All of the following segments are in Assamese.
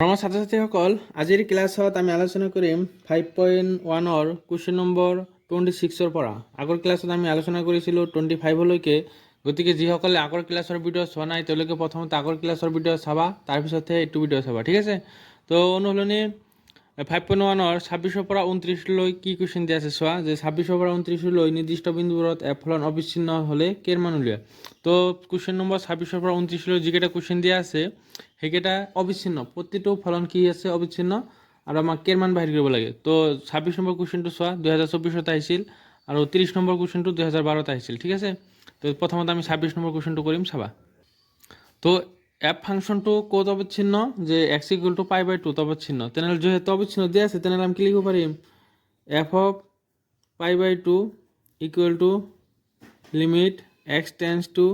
আমাৰ ছাত্ৰ ছাত্ৰীসকল আজিৰ ক্লাছত আমি আলোচনা কৰিম 5.1 কুৱেশ্যন নম্বৰ 26 পৰা। আগৰ ক্লাছত আমি আলোচনা কৰিছিলোঁ 25 লৈকে। গতিকে যিসকলে আগৰ ক্লাছৰ ভিডিঅ' চোৱা নাই তেওঁলোকে প্ৰথমতে আগৰ ক্লাছৰ ভিডিঅ' চাবা, তাৰপিছতহে এইটো ভিডিঅ' চাবা, ঠিক আছে। তো অনুশীলনী 5.1 26 পৰা 29 লৈ কি কুৱেশ্যন দিয়া আছে চোৱা, যে 26 পৰা 29 লৈ নিৰ্দিষ্ট বিন্দুবোৰত f ফলন অবিচ্ছিন্ন হ'লে কেৰ মান উলিওৱা। তো কুৱেশ্যন নম্বৰ 26 পৰা 29 লৈ যিকেইটা কুৱেশ্যন দিয়া আছে সেইকেইটা অবিচ্ছিন্ন, প্ৰতিটো ফলন কি আছে অবিচ্ছিন্ন, আৰু আমাক কেৰ মান বাহিৰ কৰিব লাগে। তো 26 নম্বৰ কুৱেশ্যনটো চোৱা 2024 আহিছিল, আৰু 30 নম্বৰ কুৱেশ্যনটো 2012 আহিছিল, ঠিক আছে। তো প্ৰথমতে আমি 26 নম্বৰ কুৱেশ্যনটো কৰিম, চাবা। তো এফ ফাংশনটো ক'ত অবিচ্ছিন্ন, যে x = π/2 অবিচ্ছিন্ন। তেনেহ'লে যেহেতু অবিচ্ছিন্ন দিয়া আছে তেনেহ'লে আমি কি লিখিব পাৰিম, f of π/2 = limit x tends to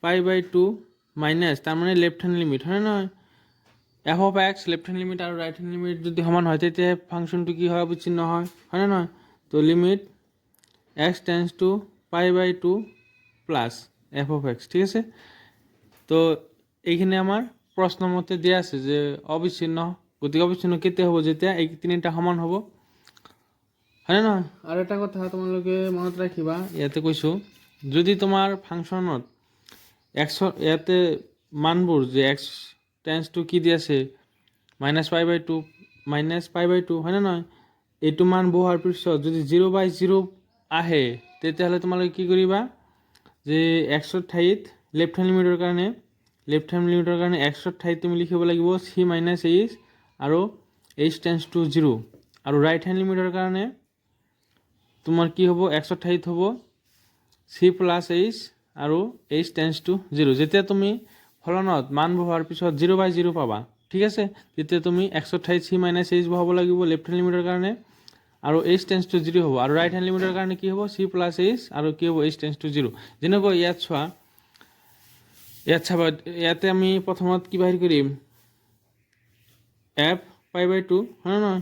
π/2 minus, তার মানে লেফট হ্যান্ড লিমিট, হয় না নয়, f of x left hand limit আর রাইট হ্যান্ড লিমিট যদি সমান হয় তেতিয়া ফাংশনটো কি হয়, অবিচ্ছিন্ন হয়, হয় না নয়। তো limit x tends to π/2 plus f of x, ঠিক আছে। তো এইখানে আমার প্রশ্ন মতে দিয়া আছে যে অবিচ্ছিন্ন, গতিকে অবিচ্ছিন্ন কেতিয়া হব, যেতিয়া এই তিনিটা সমান হব, হয় না। আর এটা কথা তোমালোকে মনত রাখিবা, ইয়াতে কৈছো যদি তোমার ফাংশনত এক্স ইয়াতে মানবোৰ যে x টেন্ডস টু কি দি আছে -π/2 হয় না নয়, এইটো মান বহাৰ পিছত যদি 0/0 আহে তেতিয়াহ'লে তোমালোকে কি কৰিবা, যে এক্সৰ ঠাইত লেফট হ্যান্ড লিমিটৰ কাৰণে এক্সৰ ঠাইত তুমি লিখিব লাগিব c - h আৰু h টেন্ডস টু 0, আৰু ৰাইট হ্যান্ড লিমিটৰ কাৰণে তোমাৰ কি হ'ব, এক্সৰ ঠাইত হ'ব c + h আৰু h টেন্ডস টু 0। যেতিয়া তুমি ফলনত মান বহাৰ পিছত 0/0 পাবা, ঠিক আছে, তেতিয়া তুমি এক্সৰ ঠাইত c - h বহাব লাগিব লেফট হ্যান্ড লিমিটৰ কাৰণে, আৰু h টেন্ডস টু 0 হ'ব, আৰু ৰাইট হ্যান্ড লিমিটৰ কাৰণে কি হ'ব, c + h আৰু কি হ'ব, h টেন্ডস টু 0। যেনেকৈ ইয়াত চোৱা, ইয়াত চাবা, ইয়াতে আমি প্ৰথমত কি বাহিৰ কৰিম, f π/2, হয় না নহয়,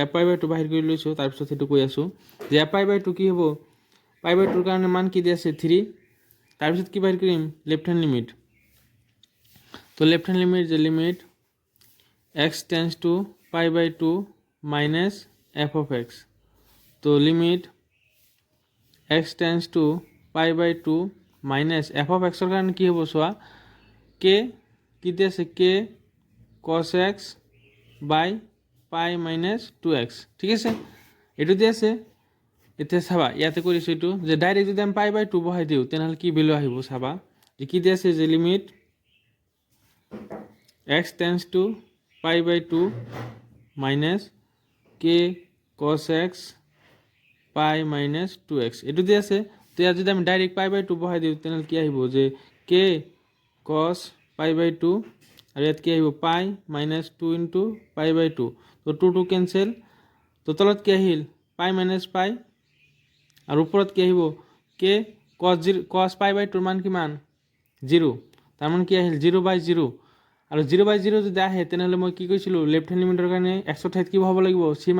f π/2 বাহিৰ কৰি লৈছোঁ, তাৰপিছত সেইটো কৈ আছোঁ যে f π/2 কি হ'ব, π/2 কাৰণে মান কি দি আছে 3, তাৰপিছত কি বাহিৰ কৰিম, লেফট হ্যান্ড লিমিট। তো লেফট হ্যান্ড লিমিট যে limit x tends to π/2 minus f of x, তো limit x tends to π/2 minus f of x এর কারণে কি হবে চোৱা, k কি দি আছে, k cos x by pi minus 2x, ঠিক আছে, এইটো দি আছে। এতিয়া চাবা ইয়াতে কৰিছোঁ এইটো, যে ডাইৰেক্ট যদি আমি π/2 বহাই দিওঁ তেনেহ'লে কি ভেলু আহিব চাবা, যে কি দি আছে, যে limit x tends to π/2 minus k cos x pi minus 2x, এইটো দি আছে। তো ইয়াত যদি আমি ডাইৰেক্ট π/2 বহাই দিওঁ তেনেহ'লে কি আহিব, যে k cos π/2, আৰু ইয়াত কি আহিব, পাই মাইনাস 2 × π/2, তো 2 কেঞ্চেল, তো তলত কি আহিল, পাই মাইনাস পাই, আৰু ওপৰত কি আহিব, k cos π/2 মান কিমান 0, তাৰ মানে কি আহিল 0/0, আৰু 0/0 যদি আহে তেনেহ'লে মই কি কৈছিলোঁ, লেফট হ্যান্ড লিমিটৰ কাৰণে এক্সৰ ঠাইত কি বহাব লাগিব, c -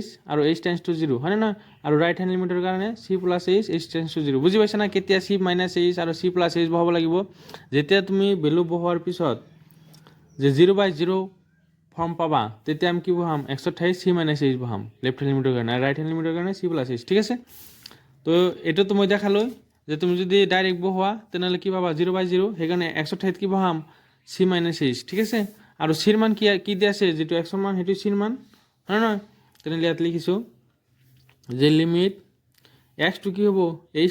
h আৰু h টেন্ডস টু 0, হয় না, আৰু ৰাইট হ্যান্ড লিমিটৰ কাৰণে c + h, h tends to 0। বুজি পাইছা না, কেতিয়া c - h আৰু c + h বহাব লাগিব, যেতিয়া তুমি ভেলু বহোৱাৰ পিছত যে 0/0 ফৰ্ম পাবা তেতিয়া আমি কি বহাম, এক্সৰ ঠাইত c - h বহাম লেফট হ্যান্ড লিমিটৰ কাৰণে, আৰু ৰাইট হ্যান্ড লিমিটৰ কাৰণে c + h, ঠিক আছে। তো এইটো মই দেখালোঁ যে তুমি যদি ডাইৰেক্ট বহোৱা তেনেহ'লে কি পাবা, 0/0, সেইকাৰণে এক্সৰ ঠাইত কি বহাম, c - h, ঠিক আছে। আৰু চিৰ মান কি দি আছে, যেটো এক্সৰ মান সেইটো চিৰ মান, হয় নহয়, তেনেহ'লে ইয়াত লিখিছোঁ যে লিমিট x টো কি হ'ব,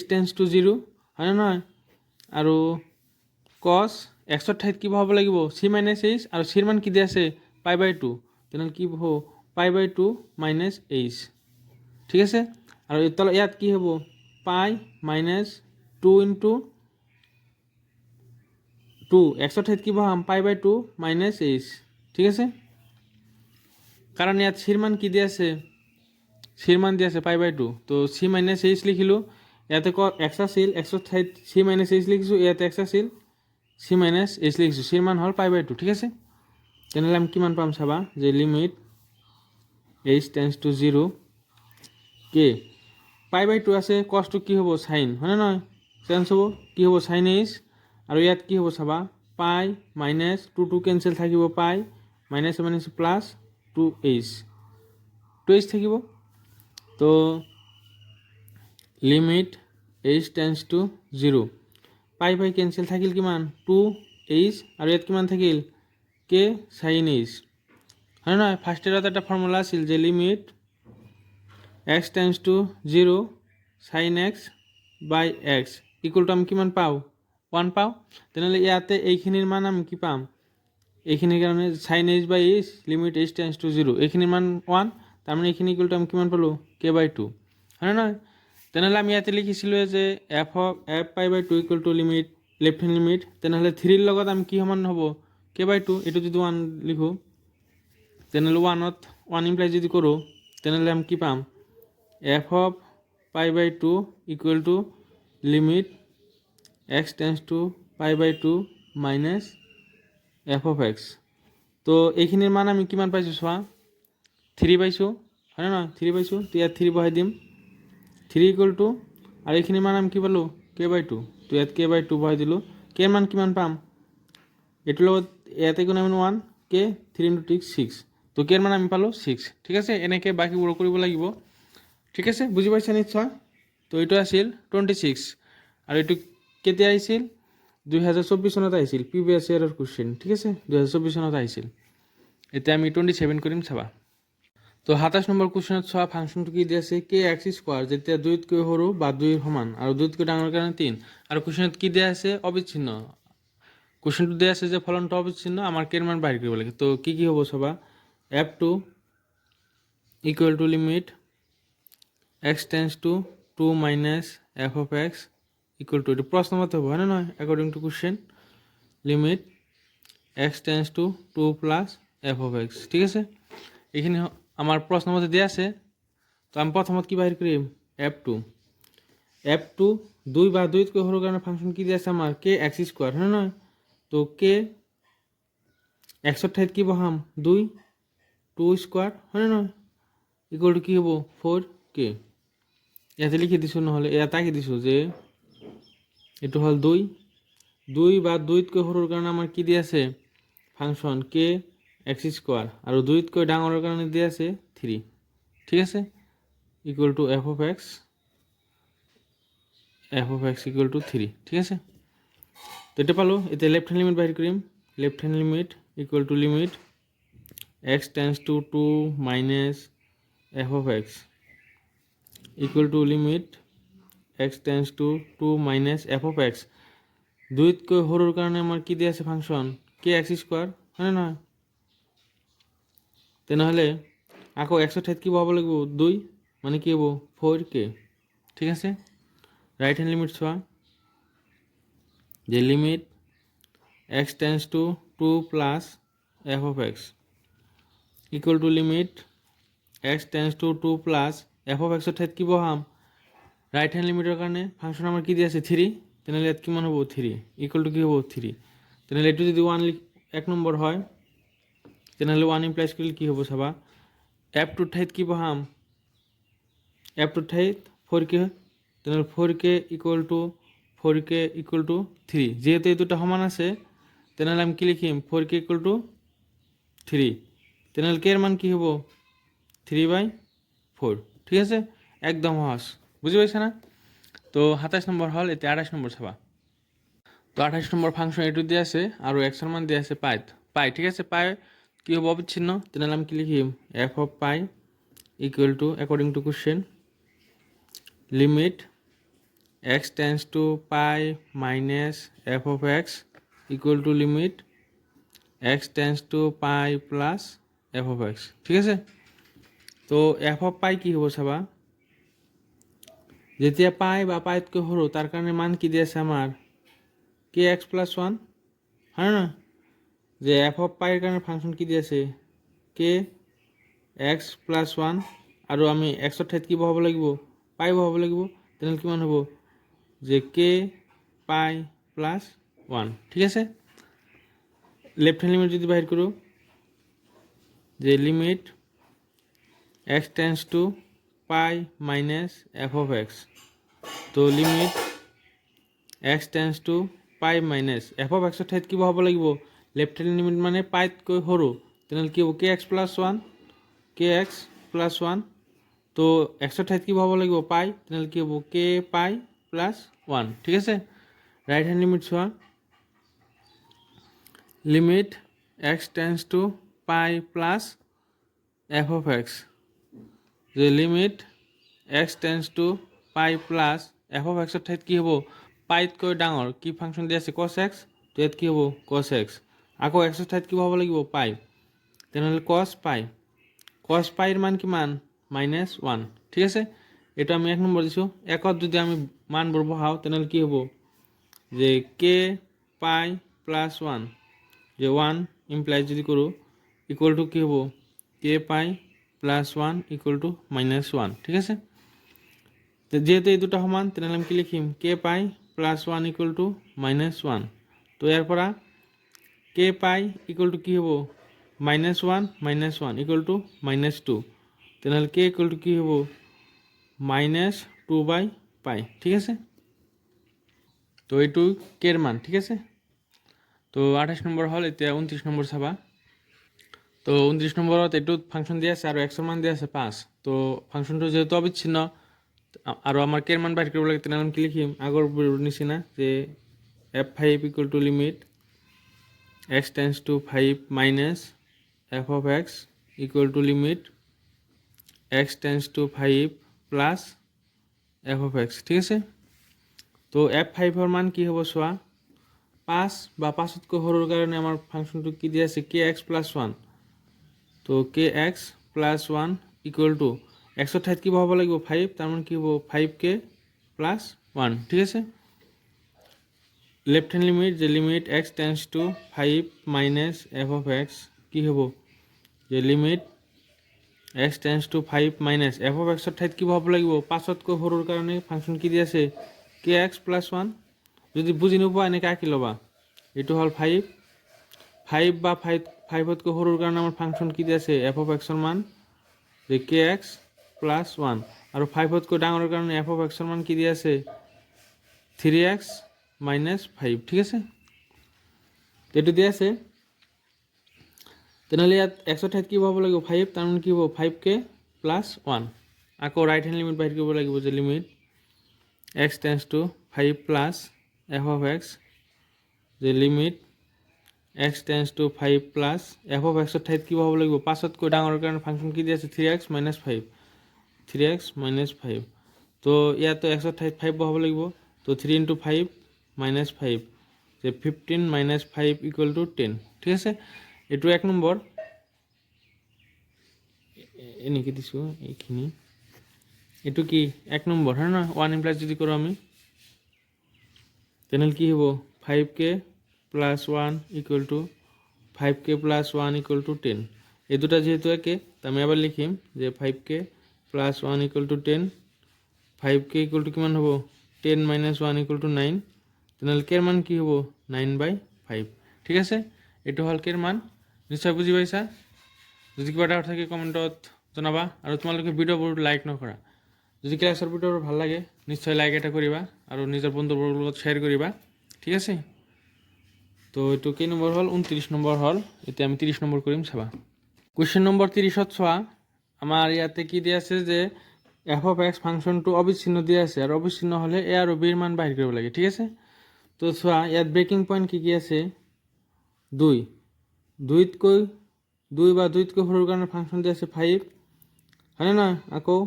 h টেন্ডস টু 0, হয় না নহয়, আৰু cos এক্সৰ ঠাইত কি বহাব লাগিব, c - h, আৰু চিৰ মান কি দি আছে π/2, তেনেহ'লে কি হ'ব, π/2 মাইনাস h, ঠিক আছে। আৰু ইয়াত কি হ'ব, পাই মাইনাস 2 × 2, এক্সৰ ঠাইত কি বহাম, π/2 মাইনাস h, ঠিক আছে, কাৰণ ইয়াত চিৰ মান কি দি আছে, চিৰ মান দি আছে π/2, তো c - h লিখিলোঁ, ইয়াতে x আছিল, এক্সৰ ঠাইত c - h লিখিছোঁ, ইয়াতে x আছিল, c - h লিখিছোঁ, চিৰ মান হ'ল π/2, ঠিক আছে। তেনেহ'লে আমি কিমান পাম চাবা, যে limit h tends to 0, k π/2 আছে, cosটো কি হ'ব, সাইন, হয় না নহয়, চেঞ্জ হ'ব, কি হ'ব, sin h, আৰু ইয়াত কি হ'ব চাবা, পাই মাইনাস 2 কেঞ্চেল থাকিব, পাই minus minus plus 2h 2h থাকিব। তো লিমিট h টেন্স টু 0 পাই পাই কেঞ্চেল থাকিল কিমান 2h আৰু ইয়াত কিমান থাকিল k sin h হয় নহয়। ফাৰ্ষ্ট ইয়াৰত এটা ফৰ্মুলা আছিল যে limit x tends to 0 sin x by x equal to আমি কিমান পাওঁ 1 পাওঁ। তেনেহ'লে ইয়াতে এইখিনিৰ মান আমি কি পাম, এইখিনিৰ কাৰণে sin h by h limit h tends to 0 এইখিনিৰ মান 1, তাৰমানে এইখিনি ইকুৱেল টু আমি কিমান পালোঁ k/2 হয় নহয়। তেনেহ'লে আমি ইয়াতে লিখিছিলোঁ যে f pi by 2 equal to limit left hand limit, তেনেহ'লে 3ৰ লগত আমি কি সমান হ'ব k/2, এইটো যদি 1 লিখোঁ তেনেহ'লে 1ত 1 ইমপ্লাই যদি কৰোঁ তেনেহ'লে আমি কি পাম f pi by 2 equal to limit x tends to pi by 2 minus f(x)। তো এইখিনিৰ মান আমি কিমান পাইছোঁ চোৱা 3 পাইছোঁ হয় নহয়, 3 পাইছোঁ। তো ইয়াত 3 বহাই দিম 3 ইকুৱেল টু আৰু এইখিনিৰ মান আমি কি পালোঁ k/2, তো ইয়াত k/2 বহাই দিলোঁ। k মান কিমান পাম এইটোৰ লগত ইয়াতে কোনো আমি 1 k 3 × 2 6, তো k মান আমি পালোঁ 6। ঠিক আছে, এনেকৈ বাকীবোৰ কৰিব লাগিব। ঠিক আছে, বুজি পাইছা নিশ্চয়। তো এইটো আছিল 26 আৰু এইটো কেতিয়া আহিছিল 2024 চনত আহিছিল, প্ৰিভিয়াছ ইয়াৰৰ কুৱেশ্যন। ঠিক আছে, 2024 চনত আহিছিল। এতিয়া আমি 27 কৰিম চাবা। তো 27 নম্বৰ কুৱেশ্যনত চোৱা ফাংচনটো কি দি আছে kx² যেতিয়া 2তকৈ সৰু বা 2ৰ সমান আৰু 2তকৈ ডাঙৰ কাৰণে 3, আৰু কুৱেশ্যনত কি দিয়া আছে অবিচ্ছিন্ন। কুৱেশ্যনটো দিয়া আছে যে ফলনটো অবিচ্ছিন্ন, আমাৰ k ৰ মান বাহিৰ কৰিব লাগে। তো কি কি হ'ব চাবা f2 equal to limit x tends to 2 minus f(x) equal two এইটো প্ৰশ্ন মতে হ'ব হয় নে নহয় according to equation limit x tends to 2 plus f(x)। ঠিক আছে, এইখিনি আমাৰ প্ৰশ্ন মতে দিয়া আছে। তো আমি প্ৰথমত কি বাহিৰ কৰিম f2 2 বা 2তকৈ সৰু কাৰণে ফাংচন কি দিয়া আছে আমাৰ kx² হয় নহয়। তো k x ঠাইত কি বহাম 2 হয় নহয় ইকুৱেল টু কি হ'ব 4k। ইয়াতে লিখি দিছোঁ, নহ'লে ইয়াত আঁকি দিছোঁ যে এইটো হ'ল 2 বা 2তকৈ সৰুৰ কাৰণে আমাৰ কি দিয়া আছে ফাংচন kx² আৰু 2তকৈ ডাঙৰৰ কাৰণে দিয়া আছে 3। ঠিক আছে, equal to f(x) equal two 3। ঠিক আছে, তো এটা পালোঁ। এতিয়া লেফ্ট হেণ্ড লিমিট বাহিৰ কৰিম। Left hand limit equal to limit x tends to 2 minus f(x) equal to limit x tends to 2 minus f(x)। 2তকৈ সৰুৰ কাৰণে আমাৰ কি দিয়া আছে ফাংচন kx² হয় নে নহয়। তেনেহ'লে আকৌ x ঠাইত কি বহাব লাগিব 2, মানে কি হ'ব 4k। ঠিক আছে, ৰাইট হেণ্ড লিমিট চোৱা যে limit x tends to 2 plus f(x) equal to limit x tends to 2 plus f(x) ঠাইত কি বহাম ৰাইট হেণ্ড লিমিটৰ কাৰণে ফাংচন আমাৰ কি দিয়া আছে 3, তেনেহ'লে ইয়াত কিমান হ'ব 3 ইকুৱেল টু কি হ'ব 3। তেনেহ'লে এইটো যদি 1 নম্বৰ হয় তেনেহ'লে 1 ইমপ্লাইজ কৰিলে কি হ'ব চাবা f2 ঠাইত কি বহাম f2 ঠাইত 4k, তেনেহ'লে 4k ইকুৱেল টু 3। যিহেতু এই দুটা সমান আছে তেনেহ'লে আমি কি লিখিম 4k ইকুৱেল টু 3, তেনেহ'লে k ৰ মান কি হ'ব 3/4। ঠিক আছে, একদম সহজ, বুজি পাইছা না। তো 27 নম্বৰ হ'ল। এতিয়া 28 নম্বৰ চাবা। তো 28 নম্বৰ ফাংচন এইটো দিয়া আছে আৰু x ৰ মান দিয়া আছে পাই। ঠিক আছে, পাই কি হ'ব অবিচ্ছিন্ন, তেনেহ'লে আমি কি লিখিম f(π) equal to according to equation limit x tends to pi minus f(x) equal to limit x tends to pi plus f(x). ঠিক আছে, তো f(π) কি হ'ব চাবা যেতিয়া পাই বা পাইতকৈ সৰু তাৰ কাৰণে মান কি দিয়া আছে আমাৰ kx+1 হয় না, যে f(π) ৰ কাৰণে ফাংচন কি দিয়া আছে kx+1 আৰু আমি x ৰ ঠাইত কি বহাব লাগিব পাই বহাব লাগিব। তেনেহ'লে কিমান হ'ব যে k(π+1). ঠিক আছে, লেফ্ট হেণ্ড লিমিট যদি বাহিৰ কৰোঁ যে limit x tends to pi minus f(x), তো limit x tends to pi minus f(x) ৰ ঠাইত কি বহাব লাগিব লেফ্ট হেণ্ড লিমিট মানে পাইতকৈ সৰু, তেনেহ'লে কি হ'ব কে এক্স প্লাছ ওৱান কে এক্স প্লাছ ওৱান তো এক্সৰ ঠাইত কি হ'ব লাগিব পাই তেনেহ'লে কি হ'ব কে পাই প্লাছ ওৱান ঠিক আছে ৰাইট হেণ্ড লিমিট চোৱা limit x tends to pi plus F of x যে limit x tends to pi plus F of এক্সৰ ঠাইত কি হ'ব পাইতকৈ ডাঙৰ কি ফাংচন দি আছে কছ এক্স তো ইয়াত কি হ'ব কছ এক্স আকৌ এক্সৰ ঠাইত কি হ'ব লাগিব পাই তেনেহ'লে কছ পাইৰ মান কিমান -1 ঠিক আছে এইটো আমি 1 নম্বৰ দিছোঁ একত যদি আমি মানবোৰ বহাওঁ তেনেহ'লে কি হ'ব যে কে পাই প্লাছ 1 যে 1 ইমপ্লাইজ যদি কৰোঁ ইকুৱেল টু কি হ'ব কে পাই প্লাছ 1 ইকুৱেল টু -1 ঠিক আছে তো যেহেতু এই দুটা সমান তেনেহ'লে আমি কি লিখিম কে পাই প্লাছ 1 ইকুৱেল টু -1 তো ইয়াৰ পৰা কে পাই ইকুৱেল টু কি হ'ব -1 ইকুৱেল টু -2 তেনেহ'লে কে ইকুৱেল টু কি হ'ব -2/পাই ঠিক আছে তো এইটো কেৰ মান ঠিক আছে তো 28 নম্বৰ হ'ল এতিয়া 29 নম্বৰ চাবা তো 29 নম্বৰত এইটো ফাংচন দিয়া আছে আৰু এক্সৰ মান দিয়া আছে 5 তো ফাংচনটো যেহেতু অবিচ্ছিন্ন আৰু আমাৰ কেৰ মান বাহিৰ কৰিব লাগে তেনেহ'লে আমি কি লিখিম আগৰ নিচিনা যে f5 equal to limit x tends two 5 minus f of x equal to limit x tends two 5 plus f of x ঠিক আছে তো f5ৰ মান কি হ'ব চোৱা 5 বা 5তকৈ সৰুৰ কাৰণে আমাৰ ফাংচনটো কি দিয়া আছে kx প্লাছ 1 তো kx প্লাছ 1 ইকুৱেল টু এক্সৰ ঠাইত কি হ'ব লাগিব 5 তাৰ মানে কি হ'ব 5k প্লাছ 1 ঠিক আছে লেফট হ্যান্ড লিমিট যে limit x tends two 5 minus f of x কি হ'ব যে limit x tends two 5 minus f of x এর ঠাইত কি হ'ব লাগিব 5তকৈ সৰুৰ কাৰণে ফাংচন কি দি আছে kx প্লাছ 1 যদি বুজি নোপোৱা এনেকৈ আঁকি ল'বা এইটো হ'ল 5 বা 5তকৈ সৰুৰ কাৰণে আমাৰ ফাংচন কি দি আছে f of x এৰ মান যে kx প্লাছ 1 আৰু 5তকৈ ডাঙৰৰ কাৰণে f of x এর মান কি দি আছে 3x -5 ঠিক আছে এইটো দি আছে তেনেহ'লে ইয়াত এক্সৰ ঠাইত কি হ'ব লাগিব 5 তাৰ মানে কি হ'ব 5k প্লাছ 1 আকৌ ৰাইট হেণ্ড লিমিট বাহিৰ কৰিব লাগিব যে limit x tends two 5 plus f of x যে limit x tends two 5 plus f of x এর ঠাইত কি হ'ব লাগিব 5তকৈ ডাঙৰৰ কাৰণে ফাংচন কি দি আছে 3x -5 তো ইয়াতো x এর ঠাইত 5 বহাব লাগিব তো 3 × 5 -5 যে 15 - 5 ইকুৱেল টু 10 ঠিক আছে এইটো 1 নম্বৰ এনেকৈ দিছোঁ এইখিনি এইটো কি 1 নম্বৰ হয় না 1 ইমপ্লাইজ যদি কৰোঁ আমি তেনেহ'লে কি হ'ব 5k plus 1 equal to 5k plus 1 equal to 10 এই দুটা যেহেতু একে তো আমি আবাৰ লিখিম যে 5k plus 1 equal to 10 5k equal to কিমান হ'ব 10 - 1 ইকুৱেল টু 9 তেনেহ'লে কেৰ মান কি হ'ব 9/5 ঠিক আছে এইটো হ'ল কেৰ মান নিশ্চয় বুজি পাইছা যদি কিবা ডাউট থাকে কমেণ্টত জনাবা আৰু তোমালোকে ভিডিঅ'বোৰ লাইক নকৰা যদি ক্লাছৰ ভিডিঅ'বোৰ ভাল লাগে নিশ্চয় লাইক এটা কৰিবা আৰু নিজৰ বন্ধুবোৰৰ লগত শ্বেয়াৰ কৰিবা ঠিক আছে তো এইটো কেই নম্বৰ হ'ল 29 নম্বৰ হ'ল এতিয়া আমি 30 নম্বৰ কৰিম চাবা কুৱেশ্যন নম্বৰ 30ত চোৱা আমাৰ ইয়াতে কি দিয়া আছে যে f of x ফাংচনটো অবিচ্ছিন্ন দিয়া আছে আৰু অবিচ্ছিন্ন হ'লে a আৰু b ৰ মান বাহিৰ কৰিব লাগে ঠিক আছে তো চোৱা ইয়াত ব্ৰেকিং পইণ্ট কি আছে 2 2তকৈ 2 বা 2তকৈ সৰুৰ কাৰণে ফাংচন দিয়া আছে 5 হয়নে নহয় আকৌ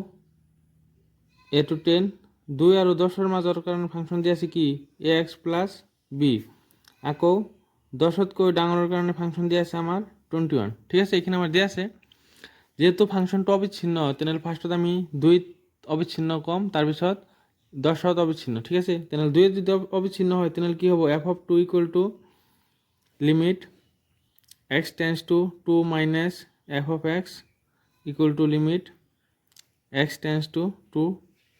a to 10 2 আৰু 10ৰ মাজৰ কাৰণে ফাংচন দিয়া আছে কি ax প্লাছ b আকৌ 10তকৈ ডাঙৰৰ কাৰণে ফাংচন দিয়া আছে আমাৰ 21 ঠিক আছে এইখিনি আমাৰ দিয়া আছে যেহেতু ফাংচনটো অবিচ্ছিন্ন তেনেহ'লে ফাৰ্ষ্টত আমি 2ত অবিচ্ছিন্ন কম তাৰপিছত 10ত অবিচ্ছিন্ন ঠিক আছে তেনেহ'লে 2 যদি অবিচ্ছিন্ন হয় তেনেহ'লে কি হ'ব f of 2 equal to limit x tends to 2 minus f of x equal to limit x tends to 2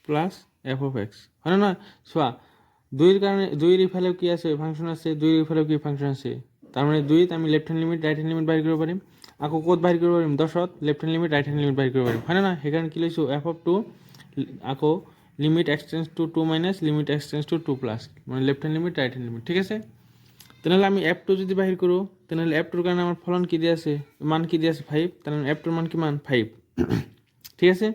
plus f of x হয় নহয় চোৱা 2ৰ কাৰণে 2ৰ ইফালেও কি আছে ফাংচন আছে 2ৰ ইফালেও কি ফাংচন আছে তাৰ মানে 2ত আমি left hand limit right hand limit বাহিৰ কৰিব পাৰিম আকৌ ক'ত বাহিৰ কৰিব পাৰিম 10ত left hand limit right hand limit বাহিৰ কৰিব পাৰিম হয় না সেইকাৰণে কি লৈছোঁ f of 2 আকৌ limit x tends to 2 minus limit x tends to 2 plus মানে left hand limit right hand limit ঠিক আছে তেনেহ'লে আমি f2 যদি বাহিৰ কৰোঁ তেনেহ'লে f2 কাৰণে আমাৰ ফলন কি দিয়া আছে, মান কি দিয়া আছে 5, তেনেহ'লে f2 মান কিমান 5। ঠিক আছে,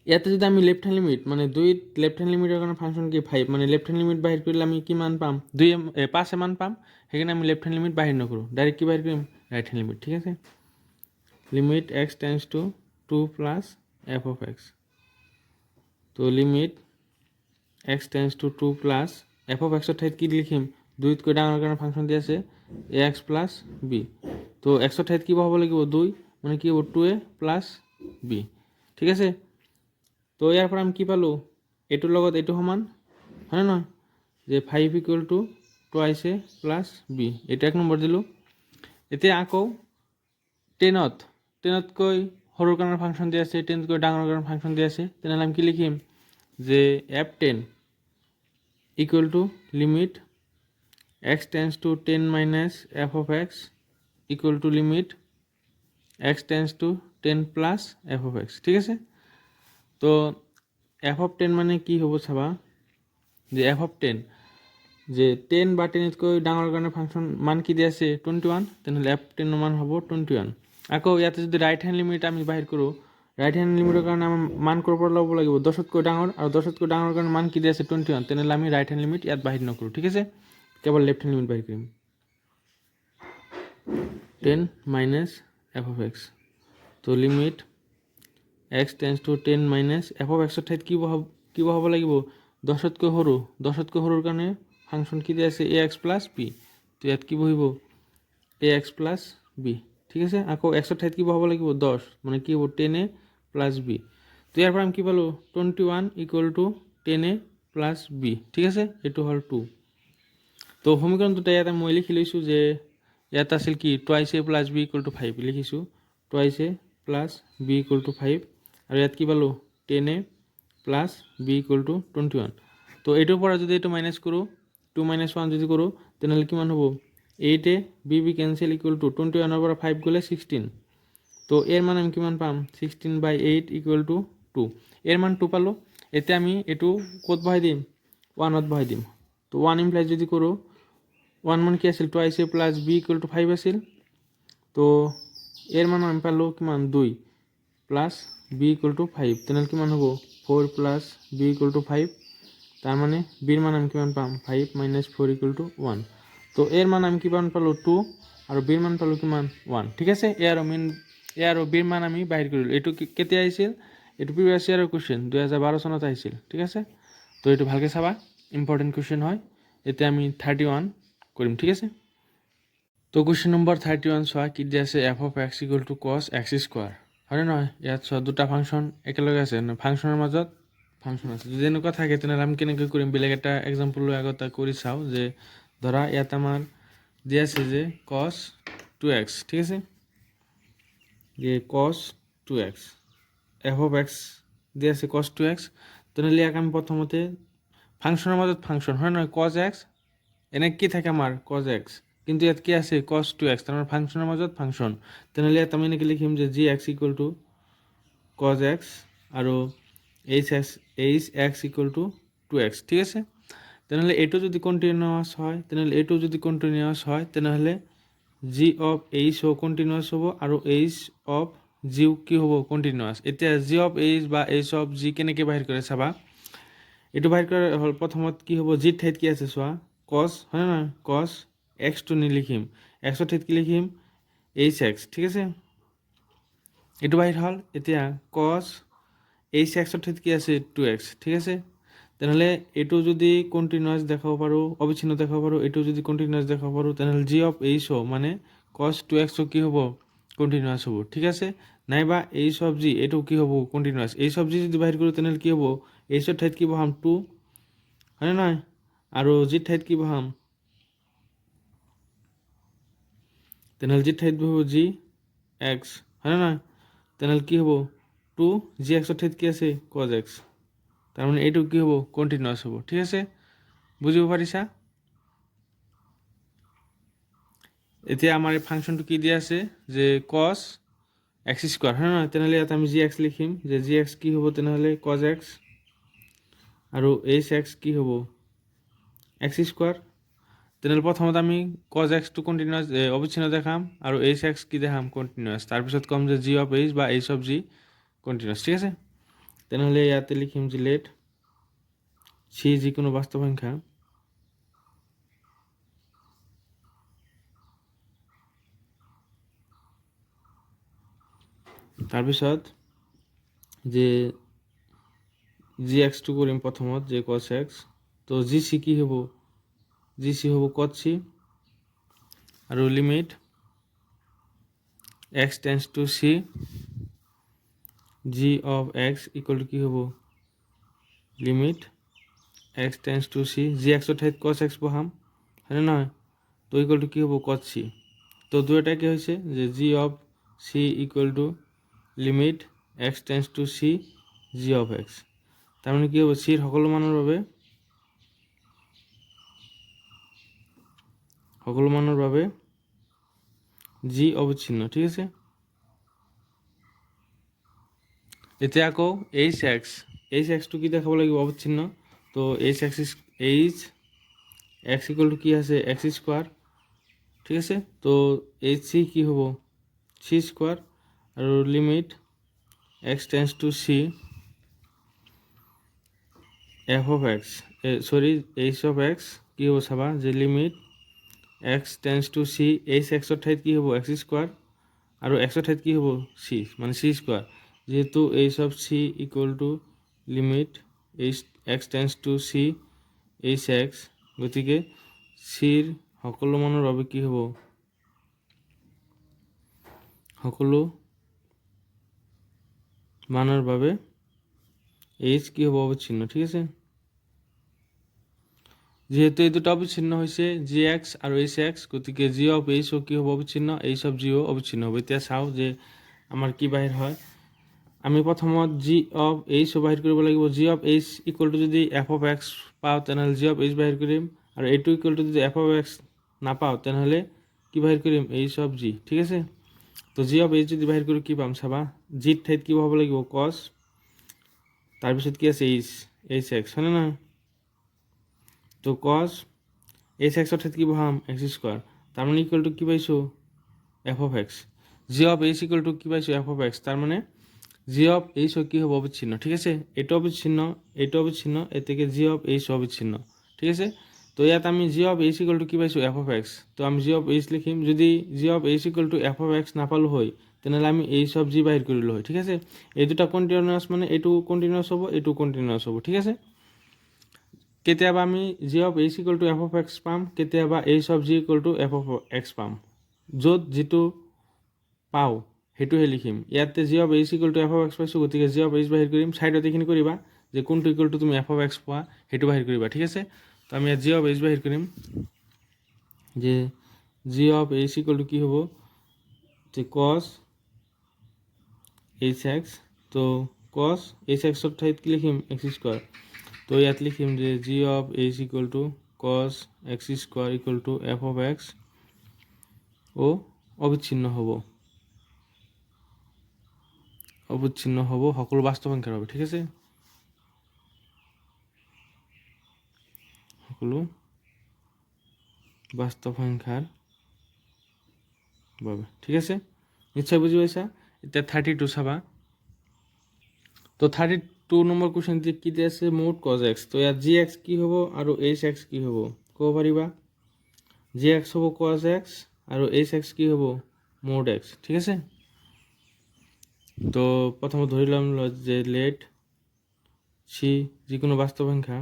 ইয়াতে যদি আমি লেফট হ্যান্ড লিমিট মানে 2 লেফট হ্যান্ড লিমিটের কাৰণে ফাংশন কি 5, মানে লেফট হ্যান্ড লিমিট বাহিৰ কৰিলে আমি কি মান পাম 5 মান পাম, সেইকাৰণে আমি লেফট হ্যান্ড লিমিট বাহিৰ নকৰোঁ, ডাইৰেক্ট কি বাহিৰ কৰিম ৰাইট হ্যান্ড লিমিট। ঠিক আছে, limit x tends two 2 plus f of x, তো limit x tends two 2 plus f of x ৰ ঠাইত কি লিখিম 2তকৈ ডাঙৰ কাৰণে ফাংশন দি আছে ax প্লাস b, তো x ৰ ঠাইত কি বহাব লাগিব 2, মানে কি হ'ব 2a প্লাস b। ঠিক আছে, তো ইয়াৰ পৰা আমি কি পালোঁ এইটোৰ লগত এইটো সমান হয় নহয়, যে 5 equal to twice A plus B, এইটো 1 নম্বৰ দিলোঁ। এতিয়া আকৌ 10তকৈ সৰুৰ কাৰণে ফাংচন দি আছে, 10তকৈ ডাঙৰ কাৰণে ফাংচন দি আছে, তেনেহ'লে আমি কি লিখিম যে f10 equal to limit x tends two 10 minus f of x equal to limit x tends two 10 plus f of x। ঠিক আছে, তো f of 10 মানে কি হ'ব চাবা, যে f of 10 যে 10 বা 10তকৈ ডাঙৰ কাৰণে ফাংশন মান কি দি আছে 21, তেনেহ'লে f10 ৰ মান হ'ব 21। আকৌ ইয়াতে যদি ৰাইট হ্যান্ড লিমিট আমি বাহিৰ কৰোঁ, ৰাইট হ্যান্ড লিমিটৰ কাৰণে আমাৰ মান ক'ৰ পৰা ল'ব লাগিব 10তকৈ ডাঙৰ, আৰু 10তকৈ ডাঙৰ কাৰণে মান কি দি আছে 21, তেনেহ'লে আমি ৰাইট হ্যান্ড লিমিট ইয়াত বাহিৰ নকৰোঁ। ঠিক আছে, কেৱল লেফট হ্যান্ড লিমিট বাহিৰ কৰিম 10 মাইনাস f of x, তো limit x tends two 10 minus f of x ৰ ঠাইত কি বহাব লাগিব 10তকৈ সৰু, 10তকৈ সৰুৰ কাৰণে ফাংশন কি দিয়া আছে ax প্লাস b, তো ইয়াত কি বহিব ax প্লাস b। ঠিক আছে, আকৌ x ৰ ঠাইত কি বহাব লাগিব 10, মানে কি হ'ব 10a প্লাস b, তো ইয়াৰ পৰা আমি কি পালোঁ 21 equal to 10a plus b। ঠিক আছে, এইটো হ'ল 2। তো সমীকৰণ দুটা ইয়াতে মই লিখি লৈছোঁ, যে ইয়াত আছিল কি twice A plus b equal to 5 লিখিছোঁ, twice A plus b equal to 5, আৰু ইয়াত কি পালোঁ 10a plus b equal to 21। তো এইটোৰ পৰা যদি এইটো মাইনাছ কৰোঁ 2 মাইনাছ 1 যদি কৰোঁ, তেনেহ'লে কিমান হ'ব 8a b cancel equal to 21ৰ পৰা 5 গ'লে 16, তো এৰ মান আমি কিমান পাম 16/8 ইকুৱেল টু 2, এর মান 2 পালোঁ। এতিয়া আমি এইটো ক'ত বহাই দিম 1ত বহাই দিম, তো 1 ইমপ্লাইজ যদি কৰোঁ 1 মান কি আছিল twice A plus b equal to 5 আছিল, তো এৰ মান আমি পালোঁ কিমান 2 প্লাস b ইকুৱেল টু 5, তেনেহ'লে কিমান হ'ব 4 প্লাস b ইকুৱেল টু 5, তাৰ মানে বিৰ মান আমি কিমান পাম 5 মাইনাস 4 ইকুৱেল টু 1, তো এৰ মান আমি কিমান পালোঁ 2, আৰু বিৰ মান পালোঁ কিমান 1। ঠিক আছে, এ আৰু বিৰ মান আমি বাহিৰ কৰিলোঁ। এইটো কেতিয়া আহিছিল, এইটো প্ৰিভিয়াছ ইয়াৰৰ কুৱেশ্যন 2012 চনত আহিছিল। ঠিক আছে, তো এইটো ভালকৈ চাবা, ইম্পৰ্টেণ্ট কুৱেশ্যন হয়। এতিয়া আমি 31 কৰিম। ঠিক আছে, তো কুৱেশ্যন নম্বৰ 31 চোৱা কি দিয়া আছে f of x equal two cos x square, হয়নে নহয়। ইয়াত চোৱা দুটা ফাংচন একেলগে আছে, ফাংচনৰ মাজত ফাংচন আছে। যদি এনেকুৱা থাকে তেনেহ'লে আমি কেনেকৈ কৰিম, বেলেগ এটা এক্সাম্পল লৈ আগতে কৰি চাওঁ। যে ধৰা ইয়াত আমাৰ দিয়া আছে যে cos 2x, ঠিক আছে, যে cos 2x f of x দিয়া আছে cos 2x, তেনেহ'লে ইয়াক আমি প্ৰথমতে ফাংচনৰ মাজত ফাংচন হয় নহয় cos x, এনে কি থাকে আমাৰ cos x, কিন্তু ইয়াত কি আছে cos 2x, তাৰমানে ফাংচনৰ মাজত ফাংচন। তেনেহ'লে ইয়াত আমি এনেকৈ লিখিম যে gx equal to cos x আৰু hx ইকুৱেল টু 2x। ঠিক আছে, তেনেহ'লে এইটো যদি কণ্টিনিউৱাছ হয় তেনেহ'লে g of h কণ্টিনিউৱাছ হ'ব, আৰু h of g কি হ'ব কণ্টিনিউৱাছ। এতিয়া g of h বা h of g কেনেকৈ বাহিৰ কৰে চাবা, এইটো বাহিৰ কৰা হ'ল প্ৰথমত কি হ'ব g ঠাইত কি আছে চোৱা cos, হয় নহয় cos x টো নিলিখিম, x ৰ ঠাইত কি লিখিম hx। ঠিক আছে, এইটো বাহিৰ হ'ল। এতিয়া cos hx ৰ ঠাইত কি আছে 2x। ঠিক আছে, তেনেহ'লে এইটো যদি কণ্টিনিউৱাছ দেখাব পাৰোঁ, অবিচ্ছিন্ন দেখাব পাৰোঁ, এইটো যদি কণ্টিনিউৱাছ দেখাব পাৰোঁ, তেনেহ'লে g of h মানে cos 2x কি হ'ব কণ্টিনিউৱাছ হ'ব। ঠিক আছে, নাইবা h of g এইটো কি হ'ব কণ্টিনিউৱাছ। h of g যদি বাহিৰ কৰোঁ তেনেহ'লে কি হ'ব h ৰ ঠাইত কি বহাম 2, হয়নে নহয়, আৰু g ঠাইত কি বহাম, তেনেহ'লে g ঠাইত বহিব gx, হয়নে নহয়, তেনেহ'লে কি হ'ব 2 gx ৰ ঠাইত কি আছে cos x, তাৰমানে এইটো কি হ'ব কণ্টিনিউৱাছ হ'ব। ঠিক আছে, বুজিব পাৰিছা। এতিয়া আমাৰ এই ফাংচনটো কি দিয়া আছে যে cos x স্কোৱাৰ, হয় নহয়, তেনেহ'লে ইয়াত আমি gx লিখিম, যে gx কি হ'ব তেনেহ'লে cos x, আৰু hx কি হ'ব x স্কোৱাৰ। তেনেহ'লে প্ৰথমত আমি cos x টো কণ্টিনিউৱাছ অবিচ্ছিন্ন দেখাম আৰু এইচ এক্স কি দেখাম কণ্টিনিউৱাছ, তাৰপিছত ক'ম যে জি অফ এইচ বা এইচ অফ জি কণ্টিনিউৱাছ। ঠিক আছে, তেনেহ'লে ইয়াতে লিখিম যে লেট চি যিকোনো বাস্তৱ সংখ্যা তাৰপিছত যে জি এক্সটো কৰিম প্ৰথমত যে cos x, তো জি চি কি হ'ব, জি চি হ'ব cos c আৰু limit x tends two c G of x equal to কি হ'ব limit x tends two c, G এক্সৰ ঠাইত cos x বহাম হয়নে নহয়, তো ইকুৱেল টু কি হ'ব cos c। তো দুয়োটা কি হৈছে যে g of c equal to limit x tends two c G of x, তাৰমানে কি হ'ব চিৰ সকলো মানৰ বাবে জি অবিচ্ছিন্ন। ঠিক আছে, এতিয়া আকৌ এইচ এক্সটো কি দেখাব লাগিব অবিচ্ছিন্ন, তো এইচ এক্স ইকুৱেল টু কি আছে এক্স স্কোৱাৰ। ঠিক আছে, তো এইচ চি কি হ'ব চি স্কোৱাৰ আৰু limit x tends to c f of x H of x কি হ'ব চাবা যে limit x tends to C H এক্সৰ ঠাইত কি হ'ব এক্স স্কোৱাৰ আৰু এক্সৰ ঠাইত কি হ'ব চি মানে চি স্কোৱাৰ, যেহেতু H of c equal to limit H x tends to C H x, গতিকে চিৰ সকলো মানৰ বাবে কি হ'ব সকলো মানৰ বাবে এইচ কি হ'ব অবিচ্ছিন্ন। ঠিক আছে, যেহেতু এই দুটা অবিচ্ছিন্ন হৈছে জি এক্স আৰু এইচ এক্স, গতিকে জি অফ এইচও কি হ'ব অবিচ্ছিন্ন, এইচ অফ জিও অবিচ্ছিন্ন হ'ব। এতিয়া চাওঁ যে আমাৰ কি বাহিৰ হয়, আমি প্ৰথমত জি অফ এইচও বাহিৰ কৰিব লাগিব। G of h equal two যদি এফ অফ এক্স পাওঁ তেনেহ'লে জি অফ এইচ বাহিৰ কৰিম, আৰু এইটো ইকুৱেল টু যদি এফ অফ এক্স নাপাওঁ তেনেহ'লে কি বাহিৰ কৰিম এইচ অফ জি। ঠিক আছে, তো জি অফ এইচ যদি বাহিৰ কৰোঁ কি পাম চাবা, জিৰ ঠাইত কি হ'ব লাগিব কছ, তাৰপিছত কি আছে এইচ এক্স হয়নে নহয়, তো কছ এইচ এক্সৰ ঠাইত কি বহাম এক্স স্কোৱাৰ, তাৰমানে ইকুৱেল টু কি পাইছোঁ F of x. G of h equal to কি পাইছোঁ এফ অফ এক্স, তাৰমানে জি অফ এইচ কি হ'ব অবিচ্ছিন্ন। ঠিক আছে, এইটো অবিচ্ছিন্ন এতেকে জি অফ এইচ অবিচ্ছিন্ন। ঠিক আছে, তো ইয়াত আমি G of h equal to কি পাইছোঁ এফ অফ এক্স, তো আমি জি অফ এইচ লিখিম। যদি G of h equal to f of x নাপালোঁ হয় তেনেহ'লে আমি এইচ অফ জি বাহিৰ কৰিলোঁ হয়। ঠিক আছে, এই দুটা কণ্টিনিউৱাছ মানে এইটো কণ্টিনিউৱাছ হ'ব এইটো কণ্টিনিউৱাছ হ'ব। ঠিক আছে, কেতিয়াবা আমি G of h equal to f of x পাম, কেতিয়াবা H of g equal to f of x পাম, য'ত যিটো পাওঁ সেইটোহে লিখিম। ইয়াতে G of h equal to f of x পাইছোঁ, গতিকে জি অফ এইচ বাহিৰ কৰিম। ছাইডত এইখিনি কৰিবা যে কোনটো ইকুৱেল টু তুমি এফ অফ এক্স পোৱা সেইটো বাহিৰ কৰিবা। ঠিক আছে, তো আমি ইয়াত জি অফ এইচ বাহিৰ কৰিম, যে g of h equal to কি হ'ব যে কছ এইচ এক্স, তো কছ এইচ এক্সৰ ঠাইত কি লিখিম এক্স স্কোৱাৰ, তো ইয়াত লিখিম যে g of h equal to cos x square equal to f of x ও অবিচ্ছিন্ন হ'ব সকলো বাস্তৱ সংখ্যাৰ বাবে। ঠিক আছে, সকলো বাস্তৱ সংখ্যাৰ বাবে। ঠিক আছে, নিশ্চয় বুজি পাইছা। এতিয়া 32 চাবা, তো 32 নম্বৰ কুৱেশ্যন কি দিয়া আছে মুঠ কজ এক্স, তো ইয়াত জি এক্স কি হ'ব আৰু এইচ এক্স কি হ'ব ক'ব পাৰিবা, জি এক্স হ'ব কজ এক্স আৰু এইচ এক্স কি হ'ব মুঠ এক্স। ঠিক আছে, তো প্ৰথমে ধৰি ল'ম যে লেট চি যিকোনো বাস্তৱ সংখ্যা